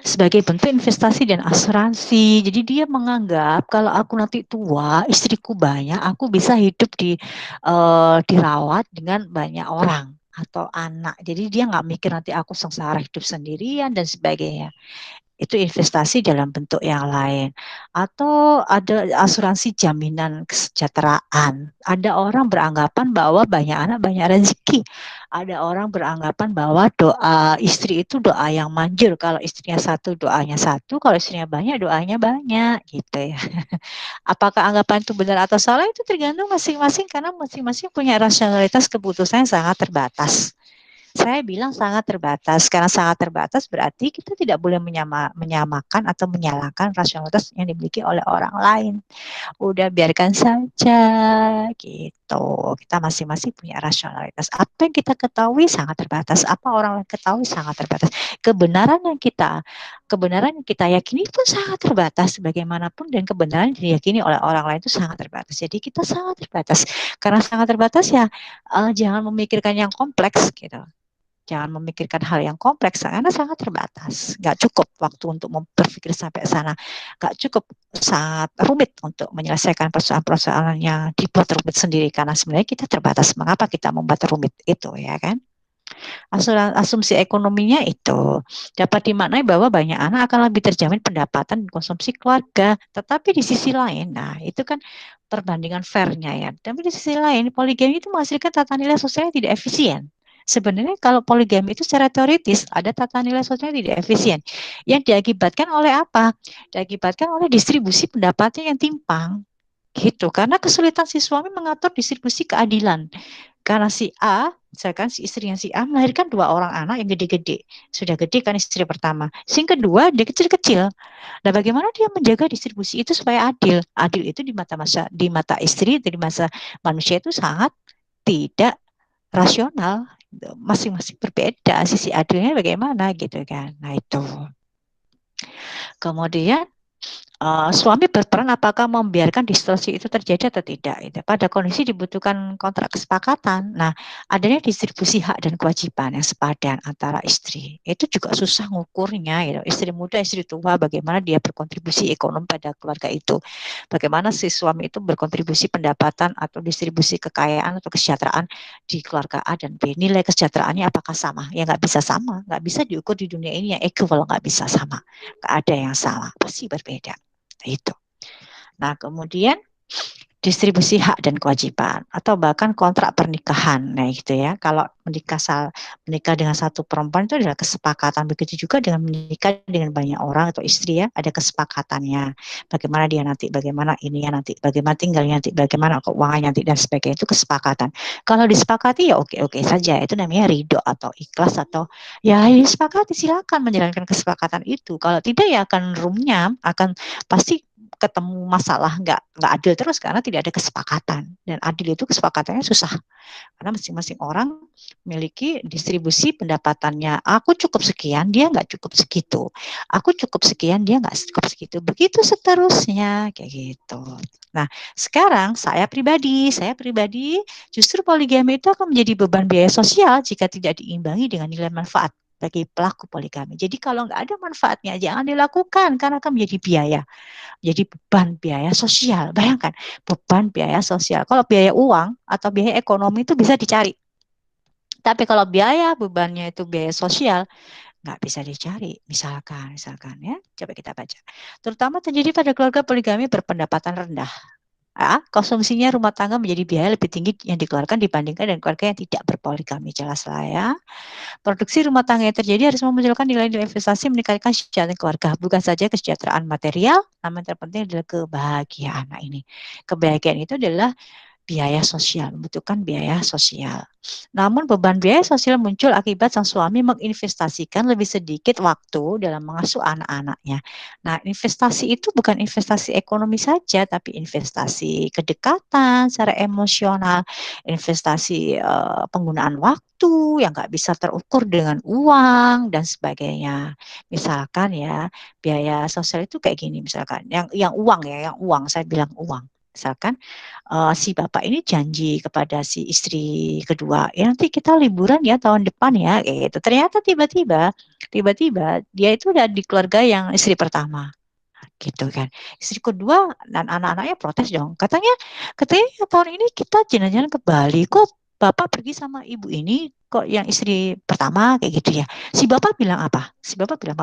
sebagai bentuk investasi dan asuransi. Jadi dia menganggap kalau aku nanti tua, istriku banyak, aku bisa hidup dirawat dengan banyak orang atau anak. Jadi dia nggak mikir nanti aku sengsara hidup sendirian dan sebagainya. Itu investasi dalam bentuk yang lain. Atau ada asuransi jaminan kesejahteraan. Ada orang beranggapan bahwa banyak anak banyak rezeki. Ada orang beranggapan bahwa doa istri itu doa yang manjur. Kalau istrinya satu, doanya satu. Kalau istrinya banyak, doanya banyak. Gitu ya. Apakah anggapan itu benar atau salah itu tergantung masing-masing, karena masing-masing punya rasionalitas keputusan yang sangat terbatas. Saya bilang sangat terbatas, karena sangat terbatas berarti kita tidak boleh menyamakan atau menyalahkan rasionalitas yang dimiliki oleh orang lain. Udah biarkan saja gitu. Kita masing-masing punya rasionalitas. Apa yang kita ketahui sangat terbatas, apa orang lain ketahui sangat terbatas. Kebenaran yang kita yakini pun sangat terbatas bagaimanapun, dan kebenaran yang diyakini oleh orang lain itu sangat terbatas. Jadi kita sangat terbatas. Karena sangat terbatas ya, jangan memikirkan yang kompleks gitu. Jangan memikirkan hal yang kompleks karena sangat terbatas. Nggak cukup waktu untuk berpikir sampai sana. Nggak cukup sangat rumit untuk menyelesaikan persoalan-persoalan yang dibuat rumit sendiri karena sebenarnya kita terbatas. Mengapa kita membuat rumit itu, ya kan? Asumsi ekonominya itu dapat dimaknai bahwa banyak anak akan lebih terjamin pendapatan dan konsumsi keluarga. Tetapi di sisi lain, nah itu kan perbandingan fairnya ya. Tapi di sisi lain, poligami itu menghasilkan tata nilai sosial yang tidak efisien. Sebenarnya kalau poligami itu secara teoritis ada tata nilai sosial yang tidak efisien. Yang diakibatkan oleh apa? Diakibatkan oleh distribusi pendapatnya yang timpang. Gitu. Karena kesulitan si suami mengatur distribusi keadilan. Karena si A, misalkan si istrinya si A melahirkan 2 orang anak yang gede-gede. Sudah gede kan istri pertama. Si kedua dia kecil-kecil. Nah, bagaimana dia menjaga distribusi itu supaya adil? Adil itu di mata istri, di masa manusia itu sangat tidak rasional. Masing-masing berbeda. Sisi adilnya bagaimana gitu kan. Nah, itu. Kemudian suami berperan apakah membiarkan distorsi itu terjadi atau tidak. Itu. Pada kondisi dibutuhkan kontrak kesepakatan. Nah, adanya distribusi hak dan kewajiban yang sepadan antara istri. Itu juga susah ngukurnya. Gitu. Istri muda, istri tua, bagaimana dia berkontribusi ekonomi pada keluarga itu. Bagaimana si suami itu berkontribusi pendapatan atau distribusi kekayaan atau kesejahteraan di keluarga A dan B. Nilai kesejahteraannya apakah sama? Ya nggak bisa sama. Nggak bisa diukur di dunia ini yang equal, nggak bisa sama. Nggak ada yang sama. Pasti berbeda. Itu. Nah, kemudian distribusi hak dan kewajiban atau bahkan kontrak pernikahan. Nah, gitu ya. Kalau menikah dengan satu perempuan itu adalah kesepakatan. Begitu juga dengan menikah dengan banyak orang atau istri ya, ada kesepakatannya. Bagaimana dia nanti, bagaimana ininya nanti, bagaimana tinggalnya nanti, bagaimana keuangannya nanti dan sebagainya, itu kesepakatan. Kalau disepakati ya oke-oke saja. Itu namanya ridho atau ikhlas atau ya disepakati, silakan menjalankan kesepakatan itu. Kalau tidak ya akan runyam, akan pasti ketemu masalah nggak adil terus karena tidak ada kesepakatan, dan adil itu kesepakatannya susah karena masing-masing orang memiliki distribusi pendapatannya. Aku cukup sekian, dia nggak cukup segitu. Aku cukup sekian, dia nggak cukup segitu. Begitu seterusnya kayak gitu. Nah, sekarang saya pribadi justru poligami itu akan menjadi beban biaya sosial jika tidak diimbangi dengan nilai manfaat bagi pelaku poligami. Jadi kalau nggak ada manfaatnya jangan dilakukan karena akan menjadi biaya. Jadi beban biaya sosial. Bayangkan, beban biaya sosial. Kalau biaya uang atau biaya ekonomi itu bisa dicari. Tapi kalau biaya bebannya itu biaya sosial, nggak bisa dicari. Misalkan ya, coba kita baca. Terutama terjadi pada keluarga poligami berpendapatan rendah. Konsumsinya rumah tangga menjadi biaya lebih tinggi yang dikeluarkan dibandingkan dengan keluarga yang tidak berpoligami. Jelas lah ya. Produksi rumah tangga yang terjadi harus memunculkan nilai-nilai investasi meningkatkan kesejahteraan keluarga. Bukan saja kesejahteraan material, namun terpenting adalah kebahagiaan. Nah ini, kebahagiaan itu adalah biaya sosial, membutuhkan biaya sosial. Namun beban biaya sosial muncul akibat sang suami menginvestasikan lebih sedikit waktu dalam mengasuh anak-anaknya. Nah, investasi itu bukan investasi ekonomi saja, tapi investasi kedekatan secara emosional, investasi penggunaan waktu yang nggak bisa terukur dengan uang dan sebagainya. Misalkan ya, biaya sosial itu kayak gini, misalkan yang uang ya, yang uang, saya bilang uang. Misalkan si bapak ini janji kepada si istri kedua, ya nanti kita liburan ya tahun depan ya, gitu. Ternyata tiba-tiba dia itu udah di keluarga yang istri pertama, gitu kan. Istri kedua dan anak-anaknya protes dong. Katanya tahun ini kita jalan-jalan ke Bali, kok bapak pergi sama ibu ini, kok yang istri pertama kayak gitu ya. Si bapak bilang apa?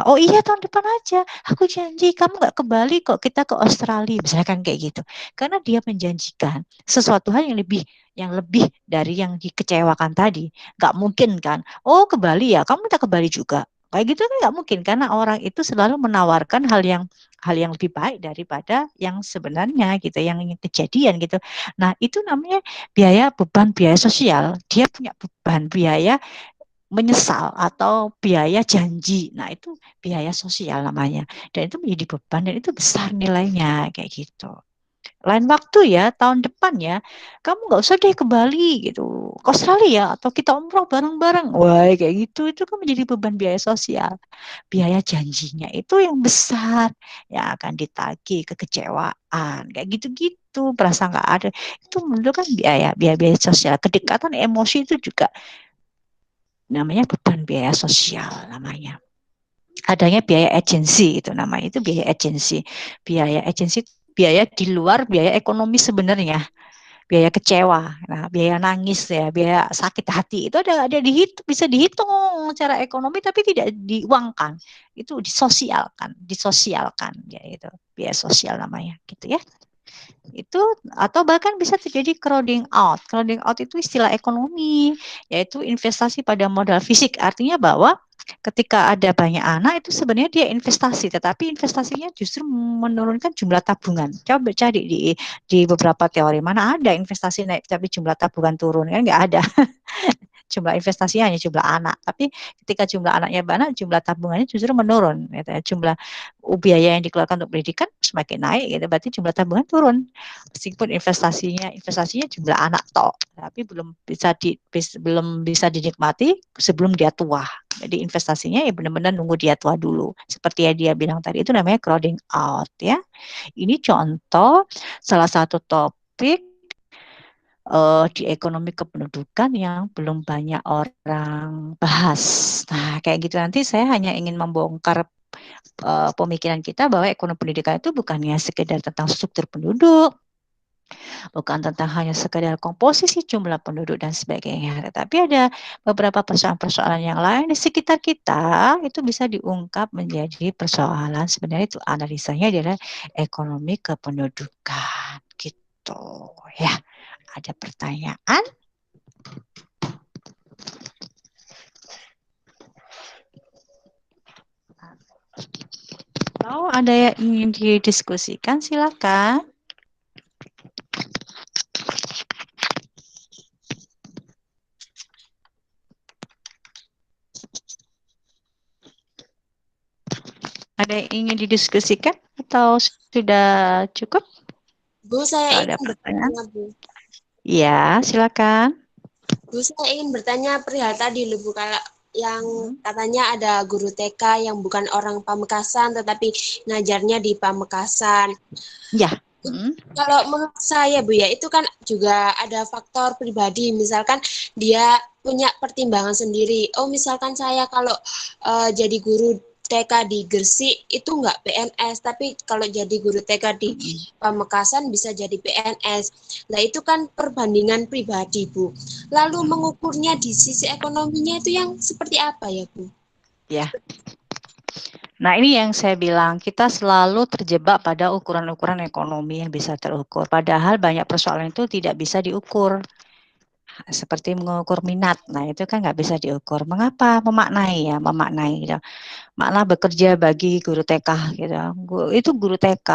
Oh iya tahun depan aja. Aku janji kamu nggak ke Bali kok, kita ke Australia, misalkan kayak gitu. Karena dia menjanjikan sesuatu hal yang lebih dari yang dikecewakan tadi. Nggak mungkin kan? Oh ke Bali ya, kamu minta ke Bali juga. Kayak gitu kan nggak mungkin karena orang itu selalu menawarkan hal yang lebih baik daripada yang sebenarnya gitu, yang kejadian gitu. Nah, itu namanya beban biaya sosial. Dia punya beban biaya menyesal atau biaya janji. Nah, itu biaya sosial namanya. Dan itu menjadi beban dan itu besar nilainya kayak gitu. Lain waktu ya, tahun depan ya, kamu nggak usah deh ke Bali gitu, ke Australia atau kita umroh bareng-bareng. Wah, kayak gitu itu kan menjadi beban biaya sosial. Biaya janjinya itu yang besar, yang akan ditagih kekecewaan, kayak gitu-gitu, perasaan nggak ada. Itu menurut kan biaya sosial. Kedekatan emosi itu juga namanya beban biaya sosial namanya. Adanya biaya agensi itu namanya, itu biaya agensi. Biaya agensi biaya di luar biaya ekonomi sebenarnya. Biaya kecewa, nah, biaya nangis ya, biaya sakit hati itu ada dihitung, bisa dihitung secara ekonomi tapi tidak diuangkan, itu disosialkan ya, itu biaya sosial namanya gitu ya. Itu atau bahkan bisa terjadi crowding out. Crowding out itu istilah ekonomi, yaitu investasi pada modal fisik. Artinya bahwa ketika ada banyak anak itu sebenarnya dia investasi, tetapi investasinya justru menurunkan jumlah tabungan. Coba cari di beberapa teori mana ada investasi naik tapi jumlah tabungan turun, kan nggak ada. Jumlah investasinya hanya jumlah anak, tapi ketika jumlah anaknya banyak, jumlah tabungannya justru menurun. Gitu ya. Jumlah biaya yang dikeluarkan untuk pendidikan semakin naik, gitu, berarti jumlah tabungan turun. Meskipun investasinya jumlah anak toh, tapi belum bisa dinikmati sebelum dia tua. Jadi investasinya ya benar-benar nunggu dia tua dulu. Seperti yang dia bilang tadi, itu namanya crowding out ya. Ini contoh salah satu topik di ekonomi kependudukan yang belum banyak orang bahas. Nah, kayak gitu nanti saya hanya ingin membongkar pemikiran kita bahwa ekonomi pendidikan itu bukannya sekedar tentang struktur penduduk, bukan tentang hanya sekedar komposisi jumlah penduduk dan sebagainya, tetapi ada beberapa persoalan-persoalan yang lain di sekitar kita itu bisa diungkap menjadi persoalan, sebenarnya itu analisanya adalah ekonomi kependudukan gitu ya. Ada pertanyaan? Kalau ada yang ingin didiskusikan, silakan. Ada yang ingin didiskusikan atau sudah cukup? Bu, saya Ada ingin pertanyaan? bertanya, Bu. Ya, silakan. Bu, saya ingin bertanya perihal tadi, Bu, kalau yang katanya ada guru TK yang bukan orang Pamekasan, tetapi ngajarnya di Pamekasan. Ya. Kalau menurut saya, Bu, ya, itu kan juga ada faktor pribadi. Misalkan dia punya pertimbangan sendiri. Oh, misalkan saya kalau jadi guru TK di Gresik itu nggak PNS, tapi kalau jadi guru TK di Pamekasan bisa jadi PNS. Nah, itu kan perbandingan pribadi, Bu. Lalu mengukurnya di sisi ekonominya itu yang seperti apa ya, Bu? Ya. Nah, ini yang saya bilang, kita selalu terjebak pada ukuran-ukuran ekonomi yang bisa terukur. Padahal banyak persoalan itu tidak bisa diukur. Seperti mengukur minat. Nah, itu kan nggak bisa diukur. Mengapa? Memaknai gitu. Makna bekerja bagi guru TK gitu. Itu guru TK.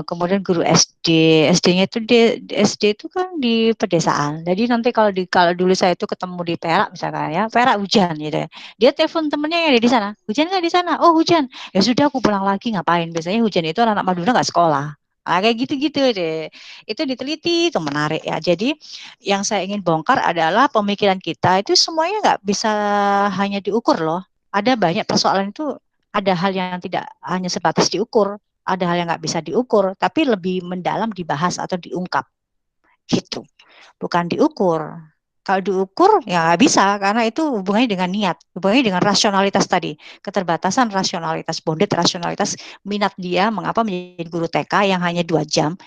Kemudian guru SD. SD-nya itu SD itu kan di pedesaan. Jadi nanti kalau dulu saya itu ketemu di Perak misalkan ya, Perak hujan gitu ya. Dia telepon temennya yang ada di sana. Hujan nggak di sana? Oh, hujan. Ya sudah aku pulang lagi, ngapain? Biasanya hujan itu anak Madura nggak sekolah. Kayak gitu-gitu deh. Itu diteliti, itu menarik ya. Jadi yang saya ingin bongkar adalah pemikiran kita itu semuanya nggak bisa hanya diukur loh. Ada banyak persoalan itu, ada hal yang tidak hanya sebatas diukur, ada hal yang nggak bisa diukur, tapi lebih mendalam dibahas atau diungkap gitu. Bukan diukur. Kalau diukur ya nggak bisa karena itu hubungannya dengan niat, hubungannya dengan rasionalitas tadi, keterbatasan rasionalitas, bounded rasionalitas minat dia mengapa menjadi guru TK yang hanya 2 jam,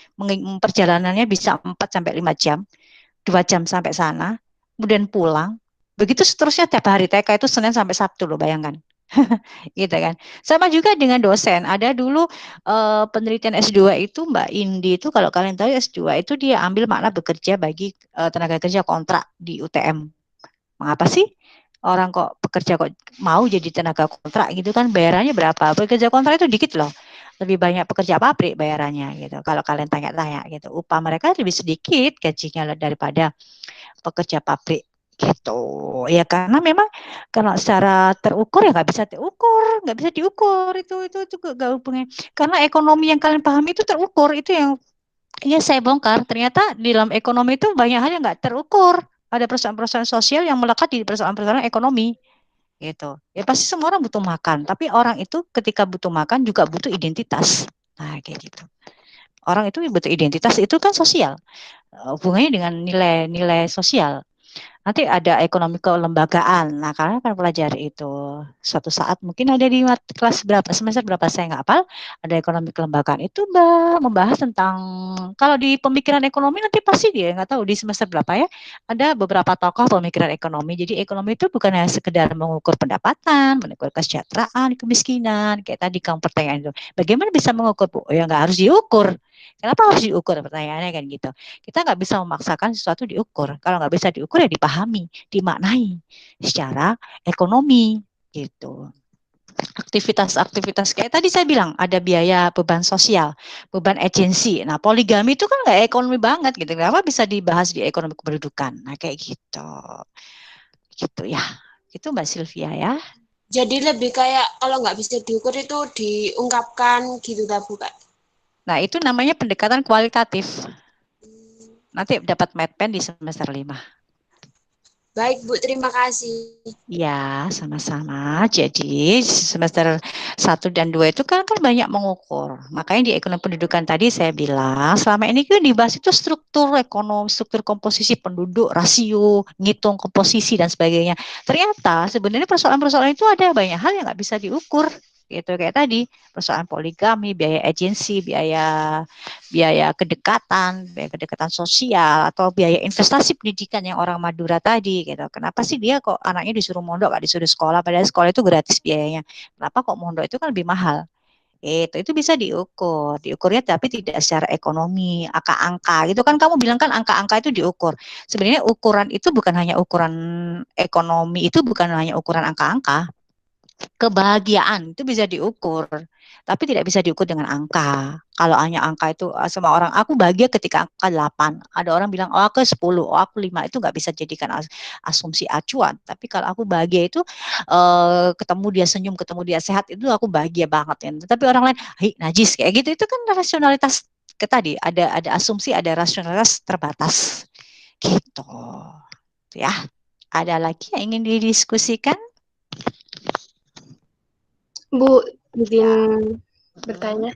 perjalanannya bisa 4 sampai 5 jam, 2 jam sampai sana, kemudian pulang. Begitu seterusnya tiap hari TK itu Senin sampai Sabtu loh, bayangkan. Gitu kan. Sama juga dengan dosen. Ada dulu penelitian S2 itu Mbak Indi itu kalau kalian tahu S2 itu dia ambil makna bekerja bagi tenaga kerja kontrak di UTM. Mengapa sih orang kok bekerja kok mau jadi tenaga kontrak gitu kan, bayarannya berapa? Pekerja kontrak itu dikit loh. Lebih banyak pekerja pabrik bayarannya gitu. Kalau kalian tanya-tanya gitu, upah mereka lebih sedikit gajinya daripada pekerja pabrik gitu ya, karena memang kalau secara terukur ya nggak bisa diukur itu gak hubungannya, karena ekonomi yang kalian pahami itu terukur, itu yang ya saya bongkar, ternyata di dalam ekonomi itu banyak hal yang nggak terukur, ada persoalan-persoalan sosial yang melekat di persoalan-persoalan ekonomi gitu ya. Pasti semua orang butuh makan, tapi orang itu ketika butuh makan juga butuh identitas. Nah kayak gitu, orang itu butuh identitas, itu kan sosial, hubungannya dengan nilai-nilai sosial. Nanti ada ekonomi kelembagaan. Nah, kalian akan pelajari itu. Suatu saat mungkin ada di kelas berapa, semester berapa saya nggak hafal, ada ekonomi kelembagaan. Itu membahas tentang, kalau di pemikiran ekonomi nanti pasti dia nggak tahu di semester berapa ya, ada beberapa tokoh pemikiran ekonomi. Jadi ekonomi itu bukan hanya sekedar mengukur pendapatan, mengukur kesejahteraan, kemiskinan. Kayak tadi kamu pertanyaan itu. Bagaimana bisa mengukur, Bu? Ya nggak harus diukur. Kenapa harus diukur? Pertanyaannya kan gitu. Kita nggak bisa memaksakan sesuatu diukur. Kalau nggak bisa diukur ya dipahami, dimaknai secara ekonomi gitu. Aktivitas-aktivitas kayak tadi saya bilang ada biaya beban sosial, beban agensi. Nah poligami itu kan nggak ekonomi banget gitu. Kenapa bisa dibahas di ekonomi kependudukan? Nah kayak gitu ya. Itu Mbak Sylvia ya. Jadi lebih kayak kalau nggak bisa diukur itu diungkapkan gitu tak Bu Kak? Nah itu namanya pendekatan kualitatif. Nanti dapat MedPen di semester 5. Baik Bu, terima kasih. Ya, sama-sama. Jadi semester 1 dan 2 itu kan banyak mengukur. Makanya di ekonomi pendidikan tadi saya bilang, selama ini kan dibahas itu struktur ekonomi, struktur komposisi penduduk, rasio, ngitung komposisi dan sebagainya. Ternyata sebenarnya persoalan-persoalan itu ada banyak hal yang nggak bisa diukur. Gitu kayak tadi, persoalan poligami, biaya agensi, biaya kedekatan sosial, atau biaya investasi pendidikan yang orang Madura tadi gitu. Kenapa sih dia kok anaknya disuruh mondok gak disuruh sekolah, padahal sekolah itu gratis biayanya. Kenapa kok mondok itu kan lebih mahal? Itu bisa diukurnya tapi tidak secara ekonomi, angka-angka gitu kan, kamu bilang kan angka-angka itu diukur. Sebenarnya ukuran itu bukan hanya ukuran ekonomi, itu bukan hanya ukuran angka-angka. Kebahagiaan itu bisa diukur, tapi tidak bisa diukur dengan angka. Kalau hanya angka itu, semua orang, aku bahagia ketika angka 8. Ada orang bilang, oh aku 10, oh aku 5. Itu nggak bisa jadikan asumsi acuan. Tapi kalau aku bahagia itu, ketemu dia senyum, ketemu dia sehat, itu aku bahagia banget. Ya. Tapi orang lain, hi najis, kayak gitu. Itu kan rasionalitas tadi, ada asumsi, ada rasionalitas terbatas. Gitu. Ya, ada lagi yang ingin didiskusikan? Bu, izin bertanya.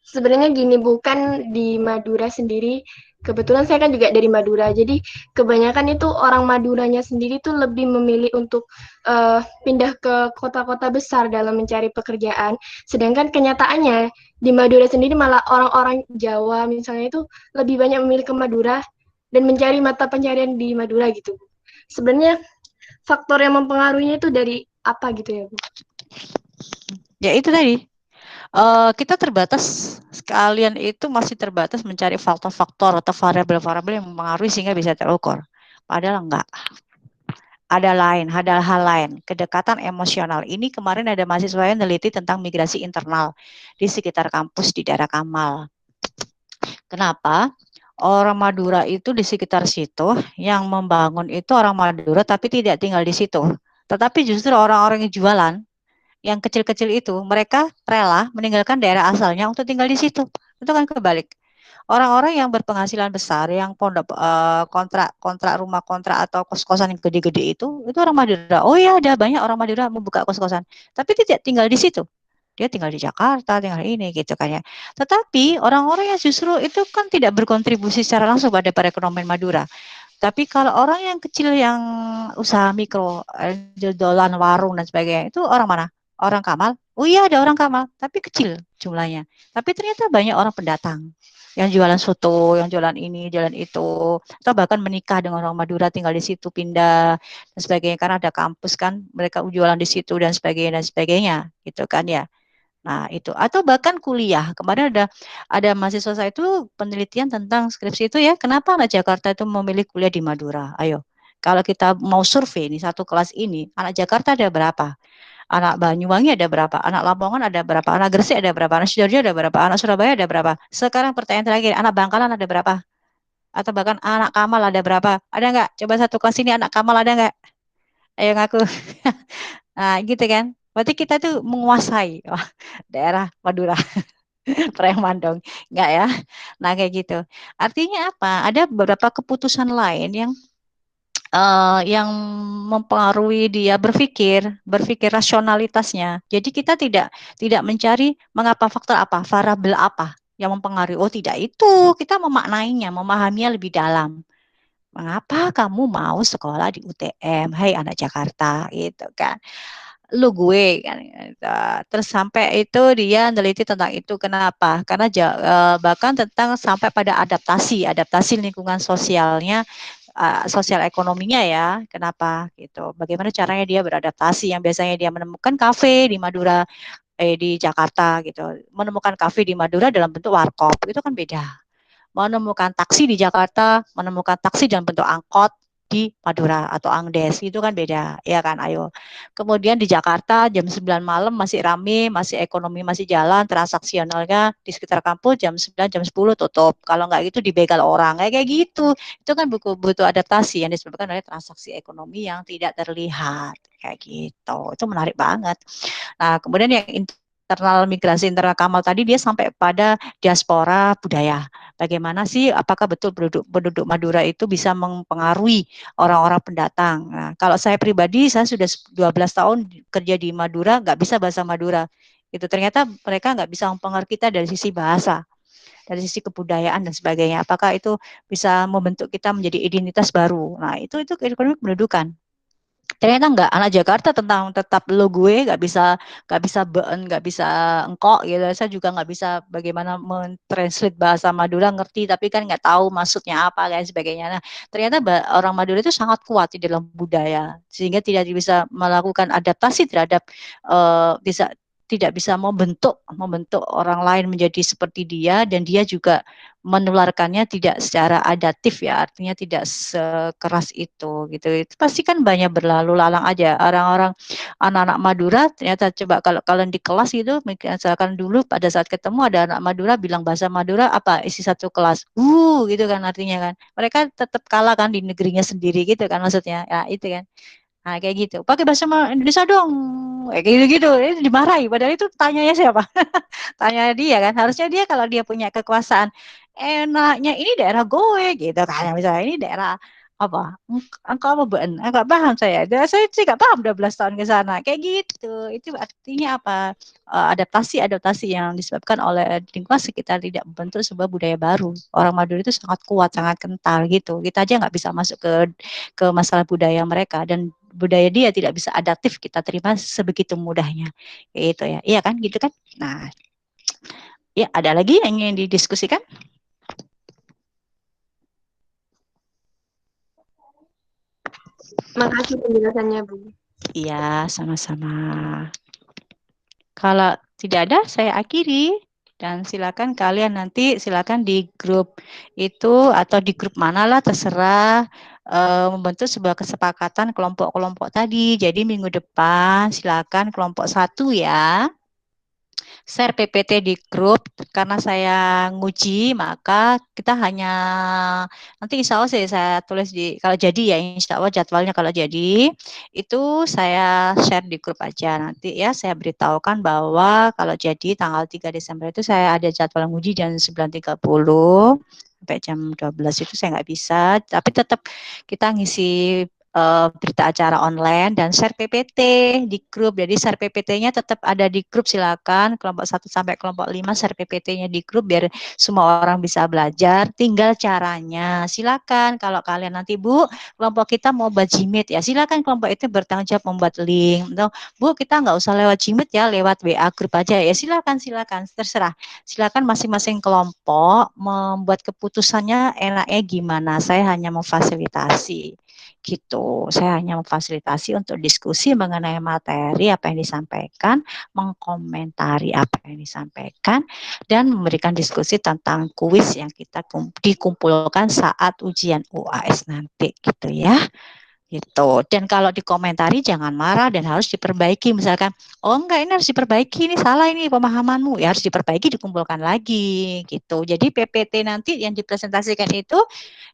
Sebenarnya gini, bukan di Madura sendiri. Kebetulan saya kan juga dari Madura, jadi kebanyakan itu orang Maduranya sendiri tuh lebih memilih untuk pindah ke kota-kota besar dalam mencari pekerjaan. Sedangkan kenyataannya di Madura sendiri malah orang-orang Jawa misalnya itu lebih banyak memilih ke Madura dan mencari mata pencarian di Madura gitu. Sebenarnya faktor yang mempengaruhinya itu dari apa gitu ya, Bu? Ya itu tadi, kita terbatas, sekalian itu masih terbatas mencari faktor-faktor atau variabel-variabel yang mempengaruhi sehingga bisa terukur. Padahal enggak. Ada hal lain. Kedekatan emosional. Ini kemarin ada mahasiswa yang meneliti tentang migrasi internal di sekitar kampus di daerah Kamal. Kenapa? Orang Madura itu di sekitar situ, yang membangun itu orang Madura tapi tidak tinggal di situ. Tetapi justru orang-orang yang jualan, yang kecil-kecil itu, mereka rela meninggalkan daerah asalnya untuk tinggal di situ. Itu kan kebalik. Orang-orang yang berpenghasilan besar, yang pondok kontrak rumah kontrak atau kos-kosan yang gede-gede itu orang Madura. Oh ya, ada banyak orang Madura membuka kos-kosan, tapi tidak tinggal di situ. Dia tinggal di Jakarta, tinggal ini gitu kan ya. Tetapi orang-orang yang justru itu kan tidak berkontribusi secara langsung pada perekonomian Madura. Tapi kalau orang yang kecil, yang usaha mikro, jualan warung dan sebagainya, itu orang mana? Orang Kamal. Oh iya, ada orang Kamal, tapi kecil jumlahnya. Tapi ternyata banyak orang pendatang yang jualan soto, yang jualan ini, jualan itu, atau bahkan menikah dengan orang Madura, tinggal di situ, pindah dan sebagainya, karena ada kampus kan, mereka jualan di situ dan sebagainya, gitu kan ya. Nah, itu atau bahkan kuliah. Kemarin ada mahasiswa saya itu penelitian tentang skripsi itu ya, kenapa anak Jakarta itu memilih kuliah di Madura? Ayo. Kalau kita mau survei nih satu kelas ini, anak Jakarta ada berapa? Anak Banyuwangi ada berapa? Anak Lamongan ada berapa? Anak Gresik ada berapa? Anak Sidoarjo ada berapa? Anak Surabaya ada berapa? Sekarang pertanyaan terakhir, anak Bangkalan ada berapa? Atau bahkan anak Kamal ada berapa? Ada nggak? Coba satu kelas ini anak Kamal ada nggak? Ayo ngaku. Nah, gitu kan. Berarti kita tuh menguasai daerah Madura. Preman dong. Enggak ya. Nah, kayak gitu. Artinya apa? Ada beberapa keputusan lain yang mempengaruhi dia berpikir rasionalitasnya. Jadi kita tidak mencari mengapa, faktor apa, variabel apa yang mempengaruhi. Oh, tidak itu. Kita memaknainya, memahaminya lebih dalam. Mengapa kamu mau sekolah di UTM? Hai anak Jakarta, gitu kan. Lu gue kan. Terus sampai itu dia neliti tentang itu. Kenapa? Karena bahkan tentang sampai pada adaptasi lingkungan sosialnya, sosial ekonominya ya. Kenapa? Gitu. Bagaimana caranya dia beradaptasi? Yang biasanya dia menemukan kafe di Madura, di Jakarta gitu. Menemukan kafe di Madura dalam bentuk warkop, itu kan beda. Menemukan taksi di Jakarta, menemukan taksi dalam bentuk angkot di Madura atau Angdes, itu kan beda, ya kan, ayo. Kemudian di Jakarta jam 9 malam masih rame, masih ekonomi masih jalan, transaksionalnya di sekitar kampus jam 9, jam 10 tutup. Kalau nggak gitu dibegal orang, kayak gitu. Itu kan butuh adaptasi yang disebabkan oleh transaksi ekonomi yang tidak terlihat, kayak gitu. Itu menarik banget. Nah, kemudian yang internal migrasi internal Kamal tadi dia sampai pada diaspora budaya. Bagaimana sih, apakah betul penduduk Madura itu bisa mempengaruhi orang-orang pendatang? Nah, kalau saya pribadi, saya sudah 12 tahun kerja di Madura, nggak bisa bahasa Madura. Itu ternyata mereka nggak bisa mempengaruhi kita dari sisi bahasa, dari sisi kebudayaan dan sebagainya. Apakah itu bisa membentuk kita menjadi identitas baru? Nah, itu ekonomi pendudukan. Ternyata enggak, anak Jakarta tentang tetap lo gue nggak bisa been, nggak bisa engkok gitu. Saya juga nggak bisa bagaimana mentranslate bahasa Madura, ngerti tapi kan nggak tahu maksudnya apa dan sebagainya. Nah, ternyata orang Madura itu sangat kuat di dalam budaya sehingga tidak bisa melakukan adaptasi terhadap bisa tidak bisa membentuk orang lain menjadi seperti dia, dan dia juga menularkannya tidak secara adaptif ya, artinya tidak sekeras itu gitu. Itu pasti kan banyak berlalu lalang aja orang-orang, anak-anak Madura ternyata. Coba kalau kalian di kelas gitu, misalkan dulu pada saat ketemu ada anak Madura bilang bahasa Madura apa isi satu kelas, gitu kan, artinya kan mereka tetap kalah kan di negerinya sendiri gitu kan, maksudnya ya itu kan. Nah, kayak gitu. Pakai bahasa Indonesia dong. Kayak gitu-gitu. Itu dimarahi. Padahal itu tanyanya siapa? Tanya dia kan. Harusnya dia kalau dia punya kekuasaan, enaknya ini daerah gue gitu kan. Misalnya ini daerah apa? Engkau apa ben? Enggak paham saya. Saya sih enggak paham 12 tahun ke sana. Kayak gitu. Itu artinya apa? Adaptasi yang disebabkan oleh lingkungan sekitar tidak membentuk sebuah budaya baru. Orang Madura itu sangat kuat, sangat kental gitu. Kita aja nggak bisa masuk ke masalah budaya mereka, dan budaya dia tidak bisa adaptif kita terima sebegitu mudahnya, gitu ya, iya kan, gitu kan. Nah, ya ada lagi yang ingin didiskusikan? Makasih penjelasannya, Bu. Iya, sama-sama. Kalau tidak ada, saya akhiri. Dan silakan kalian nanti silakan di grup itu atau di grup mana lah terserah, membentuk sebuah kesepakatan kelompok-kelompok tadi. Jadi minggu depan silakan kelompok 1 ya, share PPT di grup. Karena saya nguji, maka kita hanya nanti insya Allah saya tulis kalau jadi ya, insya Allah jadwalnya kalau jadi itu saya share di grup aja nanti ya. Saya beritahukan bahwa kalau jadi tanggal 3 Desember itu saya ada jadwal nguji jam 9.30 sampai jam 12 itu saya nggak bisa, tapi tetap kita ngisi berita acara online dan share PPT di grup. Jadi share PPT-nya tetap ada di grup, silakan kelompok 1 sampai kelompok 5 share PPT-nya di grup biar semua orang bisa belajar. Tinggal caranya, silakan kalau kalian nanti Bu, kelompok kita mau buat Gmeet ya, silakan kelompok itu bertanggung jawab membuat link. Atau Bu, kita nggak usah lewat Gmeet ya, lewat WA grup aja ya, silakan terserah. Silakan masing-masing kelompok membuat keputusannya enaknya gimana. Saya hanya memfasilitasi gitu. Saya hanya memfasilitasi untuk diskusi mengenai materi apa yang disampaikan, mengkomentari apa yang disampaikan, dan memberikan diskusi tentang kuis yang kita dikumpulkan saat ujian UAS nanti gitu ya. Gitu. Dan kalau dikomentari jangan marah dan harus diperbaiki. Misalkan, oh enggak ini harus diperbaiki, ini salah ini pemahamanmu, ya harus diperbaiki, dikumpulkan lagi gitu. Jadi PPT nanti yang dipresentasikan itu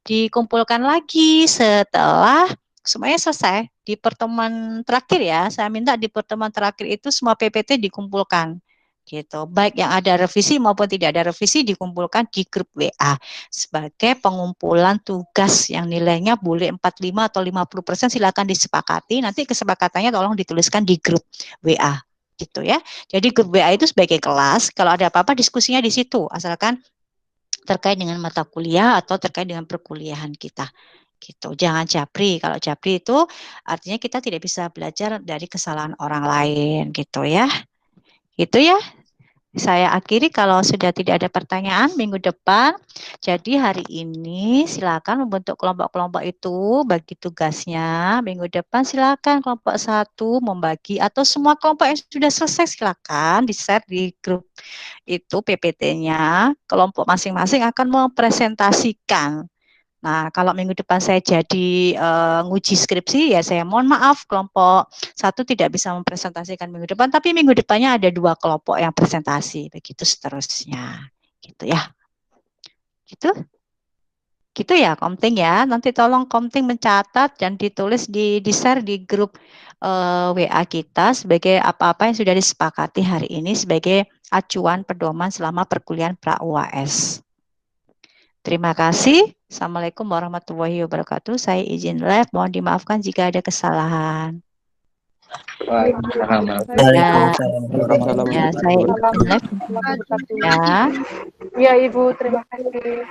dikumpulkan lagi setelah semuanya selesai. Di pertemuan terakhir ya, saya minta di pertemuan terakhir itu semua PPT dikumpulkan gitu. Baik yang ada revisi maupun tidak ada revisi dikumpulkan di grup WA sebagai pengumpulan tugas yang nilainya boleh 45 atau 50%, silakan disepakati. Nanti kesepakatannya tolong dituliskan di grup WA gitu ya. Jadi grup WA itu sebagai kelas, kalau ada apa-apa diskusinya di situ, asalkan terkait dengan mata kuliah atau terkait dengan perkuliahan kita Gitu. Jangan japri. Kalau japri itu artinya kita tidak bisa belajar dari kesalahan orang lain gitu ya. Gitu ya. Saya akhiri kalau sudah tidak ada pertanyaan minggu depan. Jadi hari ini silakan membentuk kelompok-kelompok itu, bagi tugasnya. Minggu depan silakan kelompok 1 membagi atau semua kelompok yang sudah selesai silakan di-share di grup itu PPT-nya. Kelompok masing-masing akan mempresentasikan. Nah, kalau minggu depan saya jadi nguji skripsi, ya saya mohon maaf kelompok 1 tidak bisa mempresentasikan minggu depan, tapi minggu depannya ada 2 kelompok yang presentasi, begitu seterusnya. Gitu ya. Gitu. Gitu ya, Komting ya. Nanti tolong Komting mencatat dan ditulis di-share di grup WA kita sebagai apa-apa yang sudah disepakati hari ini sebagai acuan pedoman selama perkuliahan pra-UAS. Terima kasih. Assalamualaikum warahmatullahi wabarakatuh. Saya izin live. Mohon dimaafkan jika ada kesalahan. Ya, saya izin live. Ya. Ya, Ibu, terima kasih.